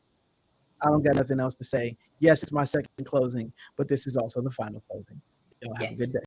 I don't got nothing else to say. Yes, it's my second closing, but this is also the final closing. Y'all have a good Yes. day.